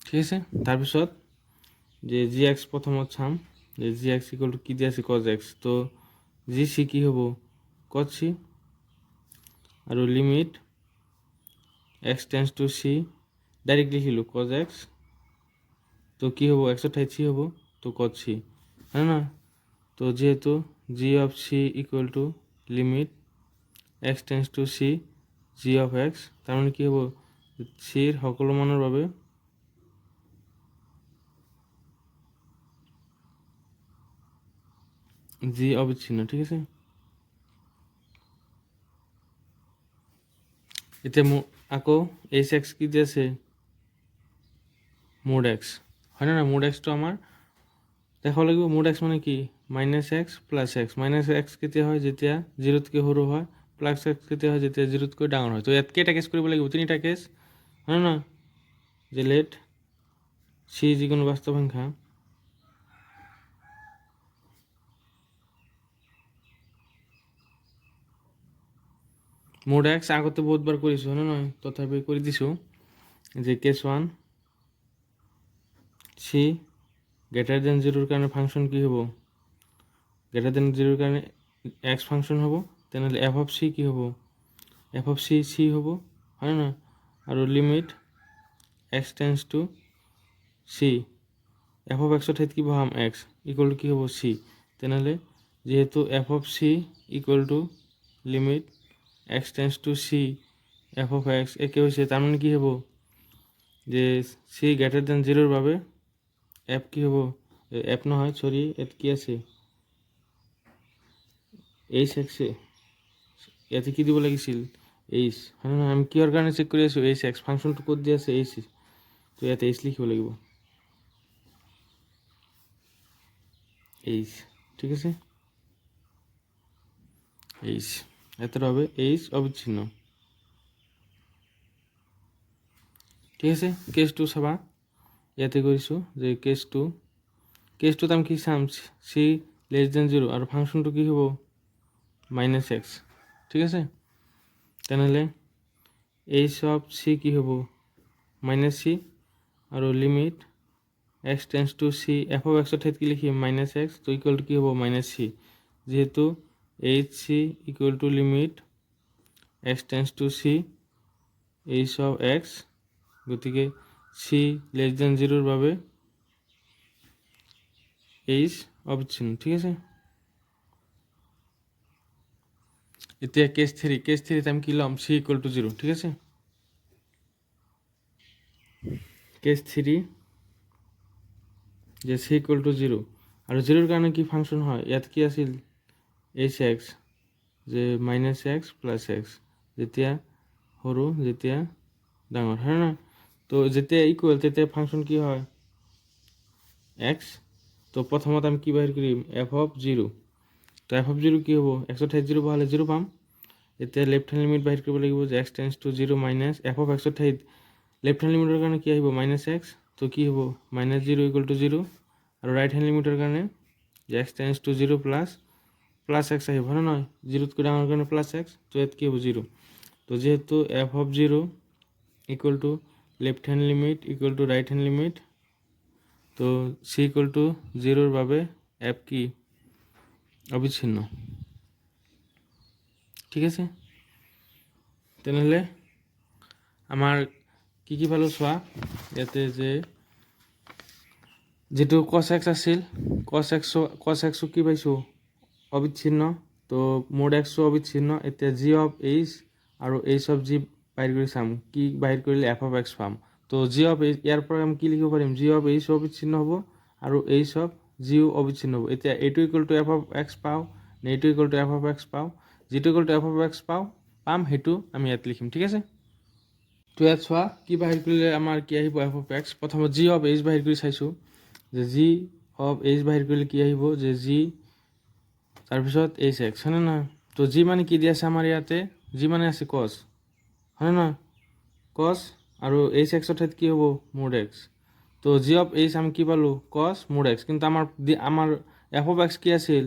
ঠিক আছে, তাৰপিছত যে জি এক্স প্ৰথমত চাম যে জি এক্স ইকুৱেল টু কি দিয়া আছে কজ এক্স, তো জি চি কি হ'ব কজ চি আৰু limit x tends to c direct লিখিলোঁ কজ এক্স, তো কি হ'ব এক্সৰ ঠাইত চি হ'ব তো কজ চি হয় নহয়, তো যেহেতু G of c equal to limit x tends to c g of x, তাৰমানে কি হ'ব চিৰ সকলো মানৰ বাবে জি অবিচ্ছিন্ন। ঠিক আছে, এতিয়া আকৌ এইচ এক্স কি দি আছে মোড এক্স হয়নে নহয় মোড এক্সটো আমাৰ দেখাব লাগিব মোড এক্স মানে কি minus x plus x minus x কেতিয়া হয় যেতিয়া জিৰ'তকৈ সৰু হয় প্লাছ এক্স কেতিয়া হয় যেতিয়া জিৰ'তকৈ ডাঙৰ হয় তো ইয়াত কেইটা কেছ কৰিব লাগিব তিনিটা কেছ হয় নহয় যে লেট চি যিকোনো বাস্তৱ সংখ্যা মোড এক্স আগতে বহুতবাৰ কৰিছোঁ হয় নহয় তথাপি কৰি দিছোঁ যে case one c greater than জিৰ'ৰ কাৰণে ফাংচন কি হ'ব গ্ৰেটাৰ দেন জিৰ'ৰ কাৰণে এক্স ফাংচন হ'ব তেনেহ'লে এফ অফ চি কি হ'ব এফ অফ চি চি হ'ব হয় নহয় আৰু limit x tends to c f of এক্সৰ ঠাইত কি বহাম এক্স ইকুৱেল টু কি হ'ব চি তেনেহ'লে যিহেতু F of c equal to limit x tends to c f of x একে হৈছে তাৰমানে কি হ'ব যে চি গ্ৰেটাৰ দেন জিৰ'ৰ বাবে এফ কি হ'ব এফ নহয় চৰি ইয়াত কি আছে এইচ এক্সে ইয়াতে কি দিব লাগিছিল এইচ হয় নহয় আমি কিহৰ কাৰণে চেক কৰি আছোঁ এইচ এক্স ফাংচনটো ক'ত দি আছে এইচ তো ইয়াতে এইচ লিখিব লাগিব এইচ ঠিক আছে এইচ এটার হবে এইচ অবিচ্ছিন্ন ঠিক আছে কেস টু চাবা ইয়াতে কৰিছোঁ যে কেস টুত আমি কি চাম চি লেছ দেন জিৰ' আৰু ফাংচনটো কি হ'ব মাইনাছ এক্স ঠিক আছে তেনেহ'লে এইচ অফ চি কি হ'ব মাইনাছ চি আৰু limit x tends to c f of এক্সৰ ঠাইত কি লিখিম মাইনাছ এক্স তো ইকুৱেল টু কি হ'ব মাইনাছ চি যিহেতু H C equal to limit x tends to C H of x গতিকে চি লেছ দেন জিৰ'ৰ বাবে এইচ অবিচ্ছিন্ন ঠিক আছে এতিয়া কেছ থ্ৰীত আমি কি ল'ম চি ইকুৱেল টু জিৰ' ঠিক আছে কেছ থ্ৰী যে চি ইকুৱেল টু জিৰ' আৰু জিৰ'ৰ কাৰণে কি ফাংচন হয় ইয়াত কি আছিল এইচ এক্স যে মাইনাছ এক্স প্লাছ এক্স যেতিয়া সৰু যেতিয়া ডাঙৰ হয় না তো যেতিয়া ইকুৱেল তেতিয়া ফাংচন কি হয় এক্স তো প্ৰথমত আমি কি বাহিৰ কৰিম এফ অফ জিৰ' তো এফ অফ জিৰ' কি হ'ব এক্সৰ ঠাইত জিৰ' বহালে জিৰ' পাম এতিয়া লেফ্ট হেণ্ড লিমিট বাহিৰ কৰিব লাগিব যে x tends two zero' minus F of এক্সৰ ঠাইত লেফ্ট হেণ্ড লিমিটৰ কাৰণে কি আহিব মাইনাছ এক্স তো কি হ'ব minus zero' equal to zero' আৰু ৰাইট হেণ্ড লিমিটৰ কাৰণে যে x tends two zero' plus x আহিব হয় নহয় জিৰ'তকৈ ডাঙৰ কাৰণে প্লাছ এক্স তো ইয়াত কি হ'ব জিৰ' তো যিহেতু F of zero' equal to left hand limit equal to right hand limit তো চি ইকুৱেল টু জিৰ'ৰ বাবে এফ কি অবিচ্ছিন্ন ঠিক আছে তেনেহ'লে আমাৰ কি পালোঁ চোৱা ইয়াতে যে যেটো cos x আছিল cos x কি পাইছোঁ অবিচ্ছিন্ন তো মোড x অবিচ্ছিন্ন এতিয়া g অফ h আৰু h অফ g বাহিৰ কৰি চাম কি বাহিৰ কৰিলে f অফ x পাম তো g অফ h ইয়াৰ পৰা আমি কি লিখিব পাৰিম g অফ h অবিচ্ছিন্ন হ'ব আৰু h অফ g অবিচ্ছিন্ন হ'ব এতিয়া এইটো equal to f of x পাওঁ নে এইটো equal to f of x পাওঁ যিটো equal to f of x পাম সেইটো আমি ইয়াত লিখিম ঠিক আছে তো ইয়াত চোৱা কি বাহিৰ কৰিলে আমাৰ কি আহিব f অফ x প্ৰথমত g অফ h বাহিৰ কৰি চাইছোঁ যে জি অফ এইচ বাহিৰ কৰিলে কি আহিব যে জি তাৰপিছত এইচ এক্স হয়নে নহয় তো জি মানে কি দি আছে আমাৰ ইয়াতে জি মানে আছে কছ হয়নে নহয় কছ আৰু এইচ এক্সৰ ঠাইত কি হ'ব মোড এক্স তো জি অফ এইচ আমি কি পালোঁ কছ মোড এক্স কিন্তু আমাৰ এফ অফ এক্স কি আছিল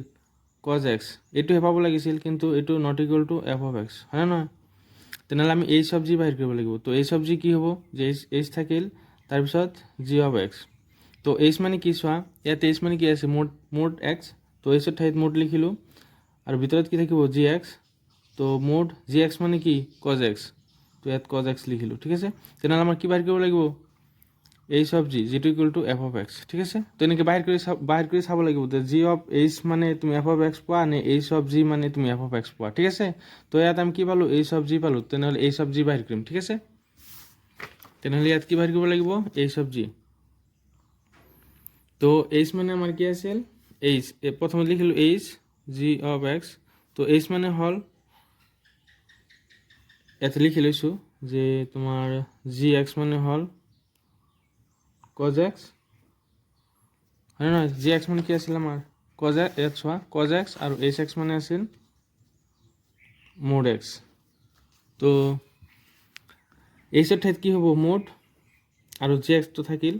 কছ এক্স এইটোহে পাব লাগিছিল কিন্তু এইটো not equal to f of x হয়নে নহয় তেনেহ'লে আমি এইচ অফ জি বাহিৰ কৰিব লাগিব তো এইচ অফ জি কি হ'ব যে এইচ থাকিল তাৰপিছত জি অফ এক্স তো এইচ মানে কি চোৱা ইয়াত এইচ মানে কি আছে মোড এক্স তো এইচৰ ঠাইত মোড লিখিলোঁ আৰু ভিতৰত কি থাকিব জি এক্স তো মোড জি এক্স মানে কি কজ এক্স তো ইয়াত কজ এক্স লিখিলোঁ ঠিক আছে তেনেহ'লে আমাৰ কি বাহিৰ কৰিব লাগিব এইচ অফ জি যিটো equal to f of x ঠিক আছে তো এনেকৈ বাহিৰ কৰি চাব লাগিব যে জি অফ এইচ মানে তুমি এফ অফ এক্স পোৱা নে এইচ অফ জি মানে তুমি এফ অফ এক্স পোৱা ঠিক আছে তো ইয়াত আমি কি পালোঁ এইচ অফ জি পালোঁ তেনেহ'লে এইচ অফ জি বাহিৰ কৰিম ঠিক আছে তেনেহ'লে ইয়াত কি বাহিৰ কৰিব লাগিব এইচ অফ জি তো এইচ মানে আমাৰ কি আছিল এইচ প্ৰথমে লিখিলোঁ এইচ জি অফ এক্স তো এইচ মানে হ'ল ইয়াতে লিখি লৈছোঁ যে তোমার জি এক্স মানে হল কজ এক্স, হয় না? জি এক্স মানে কি আছিল আমাৰ কজ এক্স চোৱা কজ এক্স আৰু এইচ এক্স মানে আছিল মোড এক্স। তো এইচৰ ঠাইত কি হ'ব মোড আৰু জি এক্সটো থাকিল,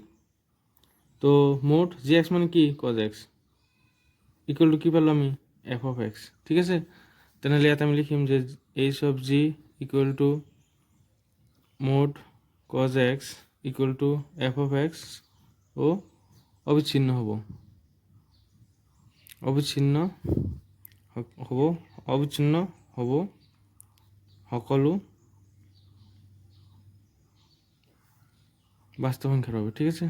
তো মোড জি এক্স মানে কি কজ এক্স ইকুৱেল টু কি পালোঁ আমি এফ অফ এক্স, ঠিক আছে। তেনেহ'লে ইয়াত আমি লিখিম যে h of g equal to mod cos x equal to f of x ও অবিচ্ছিন্ন হ'ব, অবিচ্ছিন্ন হ'ব, অবিচ্ছিন্ন হ'ব সকলো বাস্তব সংখ্যার হবে, ঠিক আছে।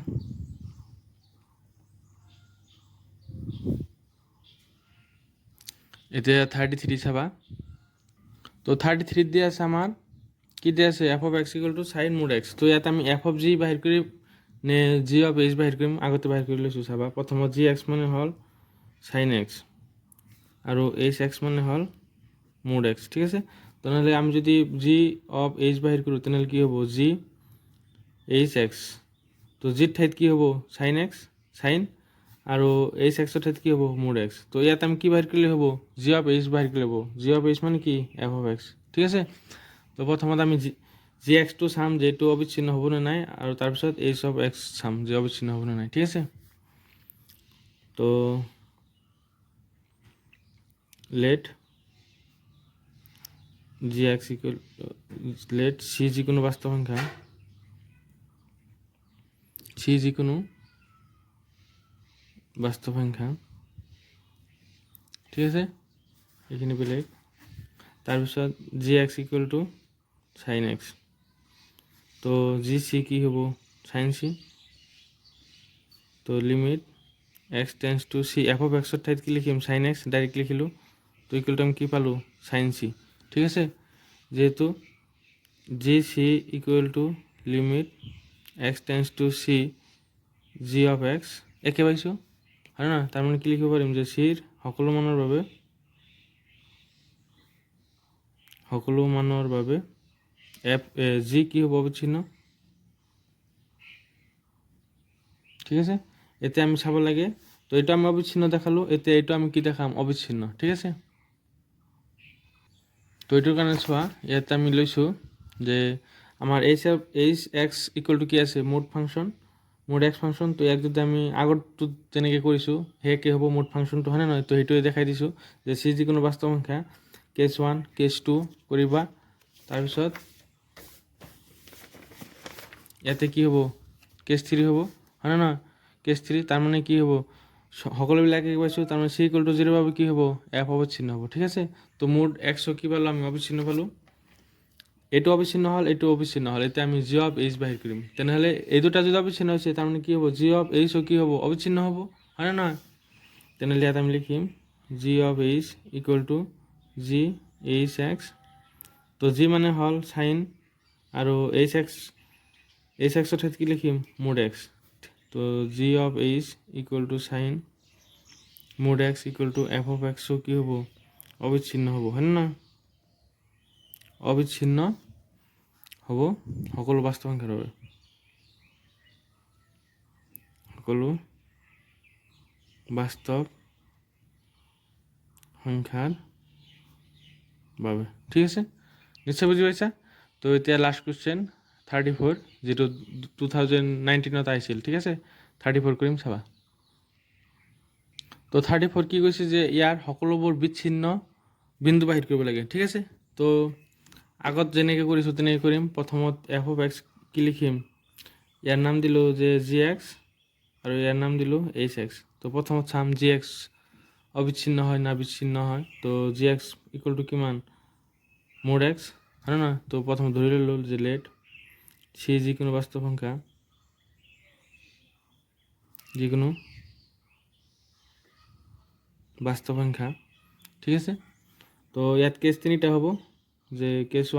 এতিয়া 33 চাবা। তো 33 দিয়ে আছে আমার কি দিয়ে আছে f of x equal to sine mod x. তো ইয়াত আমি এফ অফ জি বাহির করি নে জি অফ এইচ বাহির কৰিম, আগতে বাহিৰ কৰি লৈছোঁ চাবা। প্ৰথমত জি এক্স মানে হ'ল সাইন এক্স আৰু এইচ এক্স মানে হ'ল মোড এক্স, ঠিক আছে। তেনেহ'লে আমি যদি জি অফ এইচ বাহির কৰোঁ তেনেহ'লে কি হ'ব জি এইচ এক্স, তো জিৰ ঠাইত কি হ'ব সাইন এক্স সাইন আৰু এইচ এক্সৰ ঠাইত কি হ'ব মোড এক্স। তো ইয়াত আমি কি বাহিৰ কৰিলে হ'ব জি অফ এইচ বাহিৰ কৰিলে হ'ব, জি অফ এইচ মানে কি এফ অফ এক্স, ঠিক আছে। তো প্ৰথমত আমি জি এক্সটো চাম যে এইটো অবিচ্ছিন্ন হ'বনে নাই, আৰু তাৰপিছত এইচ অফ এক্স চাম যে অবিচ্ছিন্ন হ'বনে নাই, ঠিক আছে। তো let g x equal let c যিকোনো বাস্তৱ সংখ্যা, চি যিকোনো বাস্তৱ সংখ্যা, ঠিক আছে, এইখিনি বেলেগ। তাৰপিছত g x equal to sine x, তো জি চি কি হ'ব সাইন চি, তো limit x tends to c f of এক্সৰ ঠাইত কি লিখিম সাইন এক্স ডাইৰেক্ট লিখিলোঁ, তো ইকুৱেল টু আমি কি পালোঁ সাইন চি, ঠিক আছে। যেহেতু G C equal to limit x tends to c g of x একে পাইছোঁ, হয় না? তাৰমানে কি লিখিব পাৰিম যে চিৰ সকলো মানৰ বাবে এফ জি কি হ'ব অবিচ্ছিন্ন, ঠিক আছে। এতিয়া আমি চাব লাগে, তো এইটো আমি অবিচ্ছিন্ন দেখালোঁ, এতিয়া এইটো আমি কি দেখাম অবিচ্ছিন্ন, ঠিক আছে। তো এইটোৰ কাৰণে চোৱা ইয়াত আমি লৈছোঁ যে আমাৰ এইচ এক্স ইকুৱেল টু কি আছে mode function, mode x function. তো ইয়াক যদি আমি আগৰটো যেনেকৈ কৰিছোঁ সেই কি হ'ব মোড ফাংচনটো, হয়নে নহয়? তো সেইটোৱে দেখাই দিছোঁ যে চি যিকোনো বাস্তৱ সংখ্যা কেছ 1 কেছ 2 কৰিবা, তাৰপিছত ইয়াতে কি হ'ব কেছ 3 হ'ব, হয়নে নহয়? কেছ 3 তাৰমানে কি হ'ব সকলোবিলাকে কি পাইছোঁ, তাৰমানে চি ইকুৱেল টু 0 বাবে কি হ'ব এফ অবিচ্ছিন্ন হ'ব, ঠিক আছে। তো মোড এক্সও কি পালোঁ আমি অবিচ্ছিন্ন পালোঁ, এইটো অবিচ্ছিন্ন হ'ল এইটো অবিচ্ছিন্ন হ'ল। এতিয়া আমি জি অফ এইচ বাহিৰ কৰিম, তেনেহ'লে এই দুটা যদি অবিচ্ছিন্ন হৈছে তাৰমানে কি হ'ব জি অফ এইচও কি হ'ব অবিচ্ছিন্ন হ'ব, হয়নে নহয়? তেনেহ'লে ইয়াত আমি লিখিম g of h equal to g h x, তো জি মানে হ'ল চাইন আৰু এইচ এক্সৰ ঠাইত কি লিখিম মোড এক্স, তো g of h equal to sine mod x equal to f of এক্সও কি হ'ব অবিচ্ছিন্ন হ'ব, হয় না? অবিচ্ছিন্ন হ'ব সকলো বাস্তৱ সংখ্যাৰ বাবে, সকলো বাস্তৱ সংখ্যাৰ বাবে, ঠিক আছে। নিশ্চয় বুজি পাইছা? তো এতিয়া লাষ্ট কুৱেশ্যন 34 যিটো 2019 আহিছিল, ঠিক আছে। 34 কৰিম চাবা। তো 34 কি কৈছে যে ইয়াৰ সকলোবোৰ বিচ্ছিন্ন বিন্দু বাহিৰ কৰিব লাগে, ঠিক আছে। তো আগত যেনেকৈ কৰিছোঁ তেনেকৈ কৰিম। প্ৰথমত এফ অফ এক্স কি লিখিম, ইয়াৰ নাম দিলোঁ যে জি এক্স আৰু ইয়াৰ নাম দিলোঁ এইচ এক্স। তো প্ৰথমত চাম জি এক্স অবিচ্ছিন্ন হয় না বিচ্ছিন্ন হয়। তো জি এক্স ইকুৱেল টু কিমান মোড এক্স, হয় না? তো প্ৰথম ধৰি ল'লোঁ যে লেট চি যিকোনো বাস্তৱ সংখ্যা, যিকোনো বাস্তৱ সংখ্যা, ঠিক আছে। তো ইয়াত কেছ 3টা হ'ব যে কেছ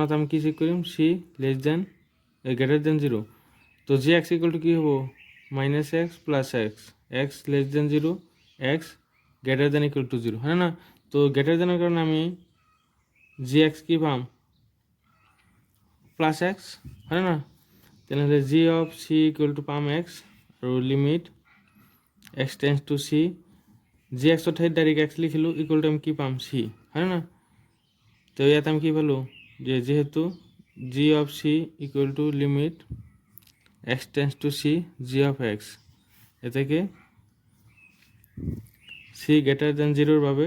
1ত আমি কি চেক কৰিম c less than greater than 0। তো জি এক্স ইকুৱেল টু কি হ'ব minus x plus x, x less than 0 x greater than equal to 0, হয় না? তো গ্ৰেটাৰ দেনৰ কাৰণে আমি জি এক্স কি পাম প্লাছ এক্স হয়নে নহয় তেনেহ'লে G of c equal two পাম এক্স আৰু limit x tends to c G এক্সৰ ঠাইত ডাইৰেক্ট এক্স লিখিলোঁ ইকুৱেল টু আমি কি পাম চি হয়নে নহয় তো ইয়াত আমি কি পালোঁ যে যিহেতু g of c equal to limit x tends to c g of x এ থেকে সি গ্রেটার দেন জিরোর বাবে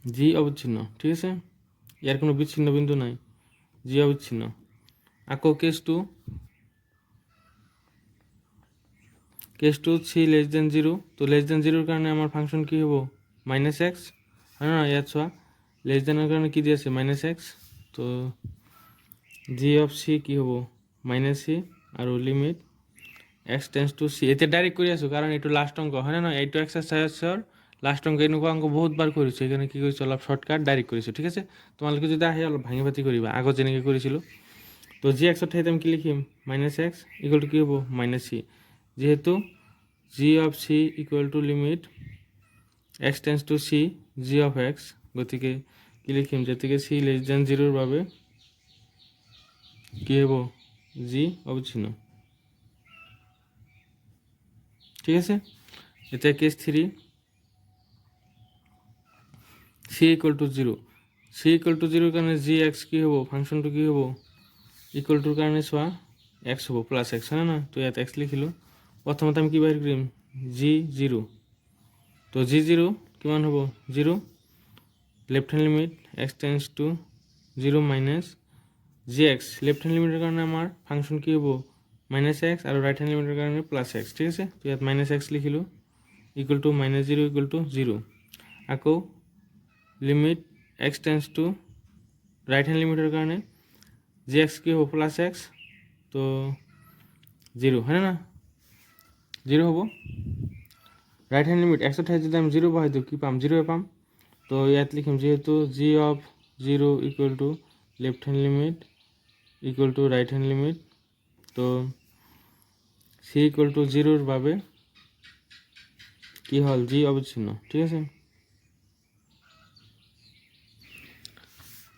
জি অবিচ্ছিন্ন ঠিক আছে ইয়ার কোনো বিচ্ছিন্ন বিন্দু নাই জি অবিচ্ছিন্ন আকৌ কেস টু সি লেস দেন জিরো তো লেস দেন জিরোর কারণে আমার ফাংশন কি হবো মাইনাস এক্স হ্যাঁ না ইয়াত চোৱা লেস দেনের কারণে কি দিয়েছে মাইনাস এক্স তো জি অফ সি কি হবো মাইনাস সি আৰু লিমিট এক্স টেন্স টু সি এতিয়া ডাইৰেক্ট কৰি আছোঁ কাৰণ এইটো লাষ্ট অংক হয়নে নহয় এইটো এক্সাৰচাইজৰ লাষ্ট অংক এনেকুৱা অংক বহুতবাৰ কৰিছোঁ সেইকাৰণে কি কৰিছোঁ অলপ শ্বৰ্টকাট ডাইৰেক্ট কৰিছোঁ ঠিক আছে তোমালোকে যদি আহে অলপ ভাঙি পাতি কৰিবা আগত যেনেকৈ কৰিছিলোঁ তো জি এক্সৰ ঠাইত আমি কি লিখিম মাইনাছ এক্স ইকুৱেল টু কি হ'ব মাইনাছ চি যিহেতু g of c equal to limit x tends to c g of x গতিকে কি লিখিম যেতিকে চি লেছ দেন জিৰোৰ বাবে কি হ'ব জি অবিচ্ছিন্ন ঠিক আছে এটা case 3 c equal to zero c equal to জিরোর কারণে জি এক্স কী হবো ফাংশনটো কি হবো ইকুয়াল টুর কারণে চোৱা এক্স হবো প্লাস এক্স হয় না তো ইয়াত এক্স লিখিলোঁ প্রথমত আমি কি বাহিৰ কৰিম জি জিরো তো জি জিরো কিমান হ'ব zero left hand limit x tends to zero minus g x left hand লিমিটের কারণে আমার ফাংশন কি হবো মাইনাস এক্স আর রাইট হ্যান্ড লিমিটের কারণে প্লাস এক্স ঠিক আছে তো ইয়াত মাইনাস এক্স লিখিলোঁ equal to minus zero equal to zero আকৌ limit x tends to right hand লিমিটের কারণে জি এক্স কি হবো প্লাস এক্স তো জিরো হয় না জিরো হবো রাইট হ্যান্ড লিমিট এক্সের ঠাইত যদি আমি জিরো বহাই দিওঁ কি পাম জিরোয়ে পাম তো ইয়াত লিখিম যেহেতু G of zero equal to left hand limit equal to right hand limit তো সি ইকুয়াল টু জিরোর বাবে কি হল জি অবিচ্ছিন্ন ঠিক আছে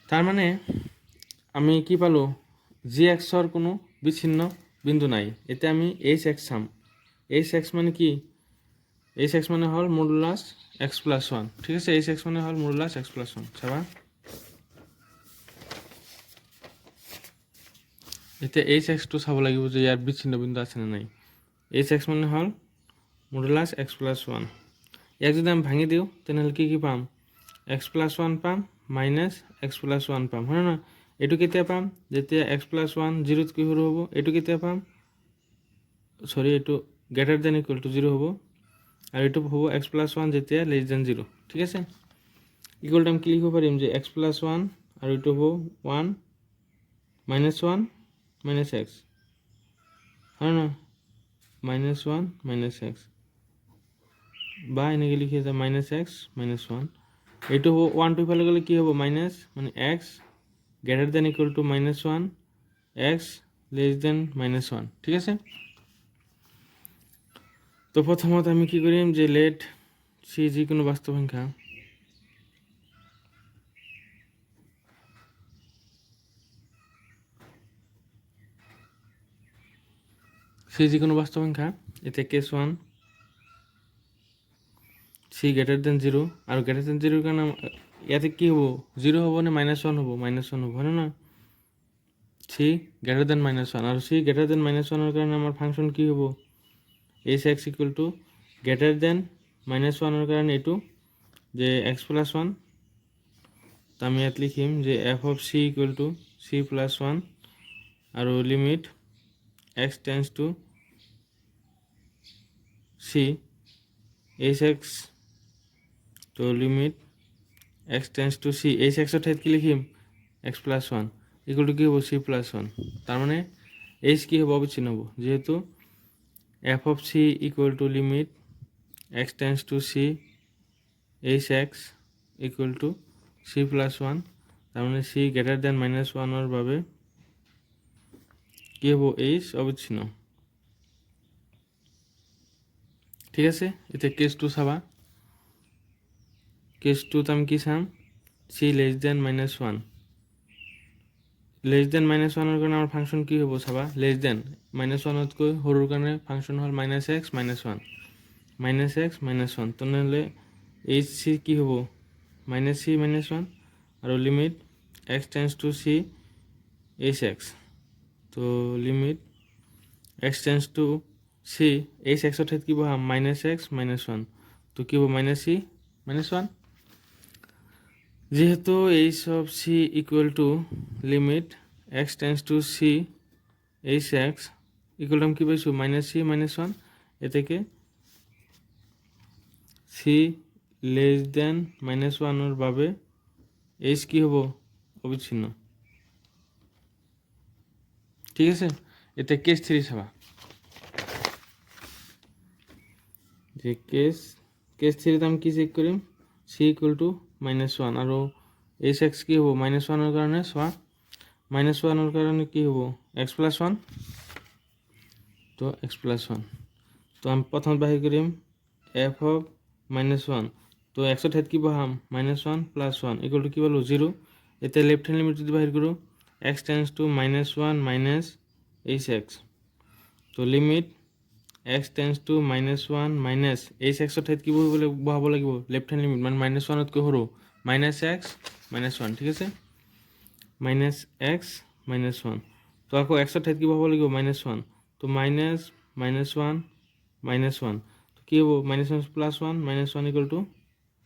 তার মানে আমি কি পালো জি এক্সর কোনো বিচ্ছিন্ন বিন্দু নাই এতে আমি এইচ এক্স চাম এইচ এক্স মানে কি এইচ এক্স মানে হল মডুলাস এক্স প্লাস ওয়ান ঠিক আছে এইচ এক্স মানে হল মডুলাস এক্স প্লাস ওয়ান চাবা এতিয়া এইচ এক্সটো চাব লাগিব যে ইয়াৰ বিচ্ছিন্ন বিন্দু আছে নে নাই এইচ এক্স মানে হল মডুলাস এক্স প্লাস ওয়ান ইয়াক যদি আমি ভাঙি দিওঁ তেনেহ'লে কি পাম এক্স প্লাস ওয়ান পাম মাইনাস এক্স প্লাস ওয়ান পাম হয় না এইটো কেতিয়া পাম যেতিয়া এক্স প্লাস ওয়ান জিৰোত কি সৰু হ'ব এইটো কেতিয়া পাম সরি এইটো greater than equal to zero হ'ব আর এইটো হ'ব এক্স প্লাস ওয়ান যেতিয়া লেস দেন জিরো ঠিক আছে ইকুয়াল টু আমি কি লিখিব পাৰিম যে এক্স প্লাস ওয়ান আর এইটো হ'ব ওয়ান মাইনাস এক্স হয় না মাইনাস ওয়ান মাইনাস এক্স বা এনেকৈ লিখি আছে মাইনাস এক্স মাইনাস ওয়ান এইটো হ'ব ওৱান টু ইফালে গ'লে কি হ'ব মাইনাস মানে x greater than equal to minus one x less than minus one ঠিক আছে তো প্রথমত আমি কি করিম যে লেট সি যিকোনো বাস্তব সংখ্যা সি যিকোনো বাস্তব সংখ্যা এতিয়া কেস ওয়ান সি গ্রেটার দেন জিরো আর গ্রেটার দেন জিরোর কারণে ইয়াতে কি হবো জিরো হবো না মাইনাস ওয়ান হবো হয় না সি গ্রেটার দেন মাইনাস ওয়ান আর সি গ্রেটার দেন মাইনাস ওয়ানের কারণে আমার ফাংশন কি হবো H x equal two greater than minus ওয়ানের কারণে এইটো যে এক্স প্লাস ওয়ান তো আমি ইয়াত লিখিম যে f of c equal to c plus one আৰু limit x tends to c h x তো limit x tends to c h এক্সৰ ঠাইত কি লিখিম x plus one equal to কি হ'ব সি প্লাস ওয়ান তার মানে এইচ কি হ'ব অবিচ্ছিন্ন হ'ব যেহেতু f of c equal to limit x tends to c h x equal to c plus one তার মানে সি গ্রেটার দেন মাইনাস ওয়ানের বাবে কি হবো এইচ অবিচ্ছিন্ন ঠিক আছে এতিয়া কেস টু চাবা কেস টুত আমি কি চাম সি লেস দেন -1 লেস দেন -1 কাৰণে আমাৰ ফাংচন কি হ'ব চাবা লেস দেন -1তকৈ সৰুৰ কাৰণে ফাংচন হ'ল -x -1 -x -1 তেনেহ'লে এইচ চি কি হ'ব -c -1 আৰু limit x tends two c hx তো limit x tends two c hx ৰ ঠাইত কি বহাম -x -1 তো কি হ'ব -c -1 যেহেতু h of c equal to limit x tends to c hx equal to কি পাইছো -c -1 এতেকে c less than -1 এর বাবে h কি হবো অবিচ্ছিন্ন ঠিক আছে এটা কেস 3 ছাবা যে কেস 3 দাম কি চেক করিম c equal to -1 আৰু hx কি হবো -1 এর কারণে সোয়া -1 এর কারণে কি হবো x + 1 তো x + 1 তো আমি প্রথম বাহির করিম f of -1 তো x এর ঠাইত কি বহাম -1 + 1 equal to কি বলো 0 এতে লেফট হ্যান্ড লিমিট যদি বাহির করো x tends to -1 minus hx তো limit x tends to -1 minus hx এর ঠাইত কি বহাব লাগিব লেফট হ্যান্ড লিমিট মানে -1 তকৈ সৰু -x -1 ঠিক আছে -x -1 তো আকৌ x এর ঠাইত কি বহাব লাগিব -1 তো -1 -1 তো কি হ'ব -1 + 1 -1 equal to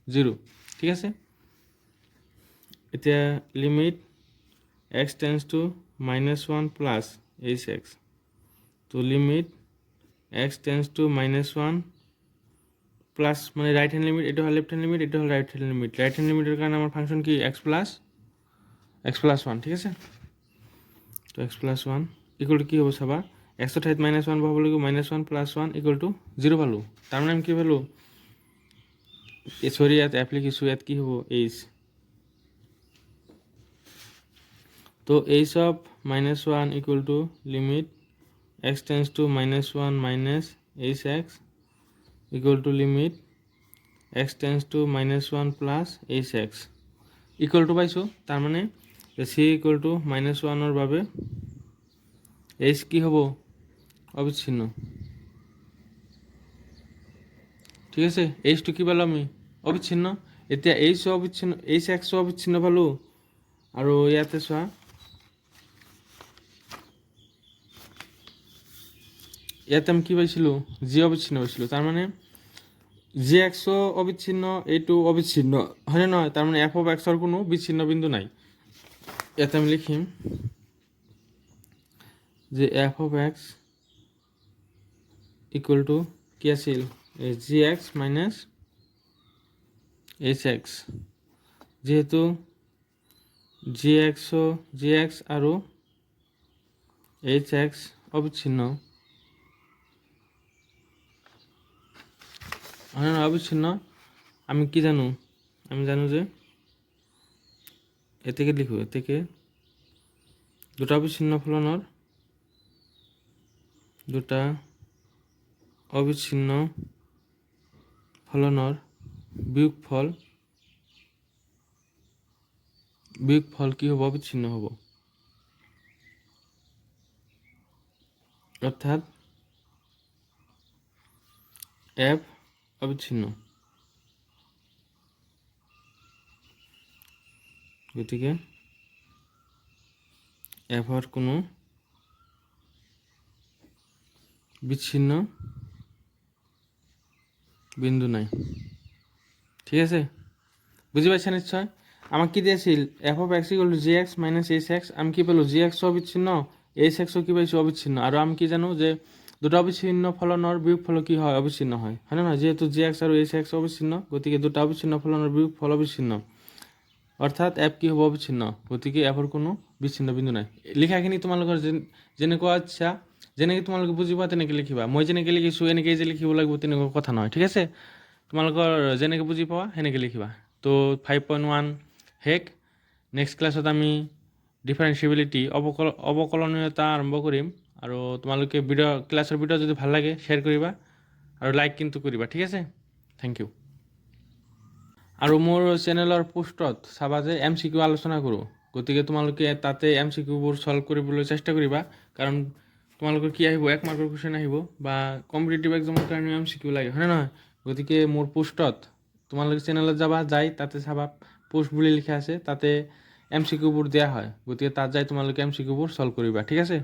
0 ঠিক আছে এতিয়া limit x tends to -1 plus hx তো limit x tends to -1 plus মানে রাইট হ্যান্ড লিমিট এটা হল লেফট হ্যান্ড লিমিট এটা হল right hand limit right hand লিমিটের কারণে আমার ফাংশন কি x plus 1 ঠিক আছে তো x plus 1 ইকুয়াল টু কি হবে সবা x এর ঠাইত -1 বহাব লাগিব -1 + 1 ইকুয়াল টু 0 পালো তার মানে আমি কি পালো সরি ইয়াত অ্যাপ্লি কিছু ইয়াত কি হবো h তো h of -1 equal to limit x tends to -1 minus hx equal to limit x tends to -1 plus hx equal to পাইছো তার মানে c equal to -1 এর বাবে h কি হবো অবিচ্ছিন্ন ঠিক আছে h টু কি পালো আমি অবিচ্ছিন্ন এতিয়া h অবিচ্ছিন্ন hx অবিচ্ছিন্ন পালো আৰু ইয়াতে চোৱা ইয়াতে আমি কি পাইছিলো জি অবিচ্ছিন্ন পাইছিলো তার মানে জি এক্স অবিচ্ছিন্ন এইটো অবিচ্ছিন্ন হয় না নয় তার মানে এফ অফ এক্স এর কোনো বিচ্ছিন্ন বিন্দু নাই ইয়াতে আমি লিখিম যে f of x equal to কি আছিল G x minus H x যেহেতু জি এক্স আৰু এইচ এক্স অবিচ্ছিন্ন অবিচ্ছিন্ন আমি কি জানো আমি জানো যে এতেকে লিখো এতেকে দুটা অবিচ্ছিন্ন ফলনৰ দুটা অবিচ্ছিন্ন ফলনৰ বিয়োগফল কি হ'ব অবিচ্ছিন্ন হ'ব অর্থাৎ f অবিচ্ছিন্ন গতিকে f এর কোনো বিচ্ছিন্ন বিন্দু নাই ঠিক আছে বুঝি পাইছেন নিশ্চয় আমাক কি দিয়েছিল f of x equal to gx minus hx আমি কি পেলো gx অবিচ্ছিন্ন hx কি পাইছো অবিচ্ছিন্ন আর আমি কি জানো যে দুটো অবিচ্ছিন্ন ফলনের বিয়োগফল কি হয় অবিচ্ছিন্ন হয় হয় না যেহেতু gx আর hx অবিচ্ছিন্ন গতিকে দুটো অবিচ্ছিন্ন ফলনের বিয়োগফল অবিচ্ছিন্ন অর্থাৎ f কি হবে অবিচ্ছিন্ন গতিকে f এর কোনো বিচ্ছিন্ন বিন্দু নাই লেখাখিনি তোমালোকৰ যেনেকুৱা আচ্ছা যেনেকৈ তোমালোকে বুজিবা তেনেকৈ লিখিবা মই যেনেকৈ লিখিছোঁ এনেকৈ যে লিখিব লাগিব তেনেকুৱা কথা নহয় ঠিক আছে তোমালোকৰ যেনেকৈ বুজি পাৱা সেনেকৈ লিখিবা তো 5.1 হেক নেক্সট ক্লাছত আমি ডিফাৰেন্সিয়েবিলিটি অৱকলনীয়তা আৰম্ভ কৰিম আৰু তোমালোকে ক্লাছৰ ভিডিঅ' যদি ভাল লাগে শ্বেয়াৰ কৰিবা আৰু লাইক কিন্তু কৰিবা ঠিক আছে থেংক ইউ আৰু মোৰ চেনেলৰ পোষ্টত চাবা যে MCQ আলোচনা কৰোঁ, গতিকে তোমালোকে তাতে MCQবোৰ ছল্ভ কৰিবলৈ চেষ্টা কৰিবা, কাৰণ তোমালোকৰ কি আহিব, 1 মাৰ্কৰ কুৱেশ্যন আহিব বা কম্পিটিটিভ এক্সামৰ কাৰণে MCQ লাগে, হয়নে নহয়? গতিকে মোৰ পোষ্টত তোমালোকে চেনেলত যাবা, যাই তাতে চাবা পোষ্ট বুলি লিখা আছে, তাতে MCQবোৰ দিয়া হয়, গতিকে তাত যাই তোমালোকে MCQবোৰ ছল্ভ কৰিবা, ঠিক আছে?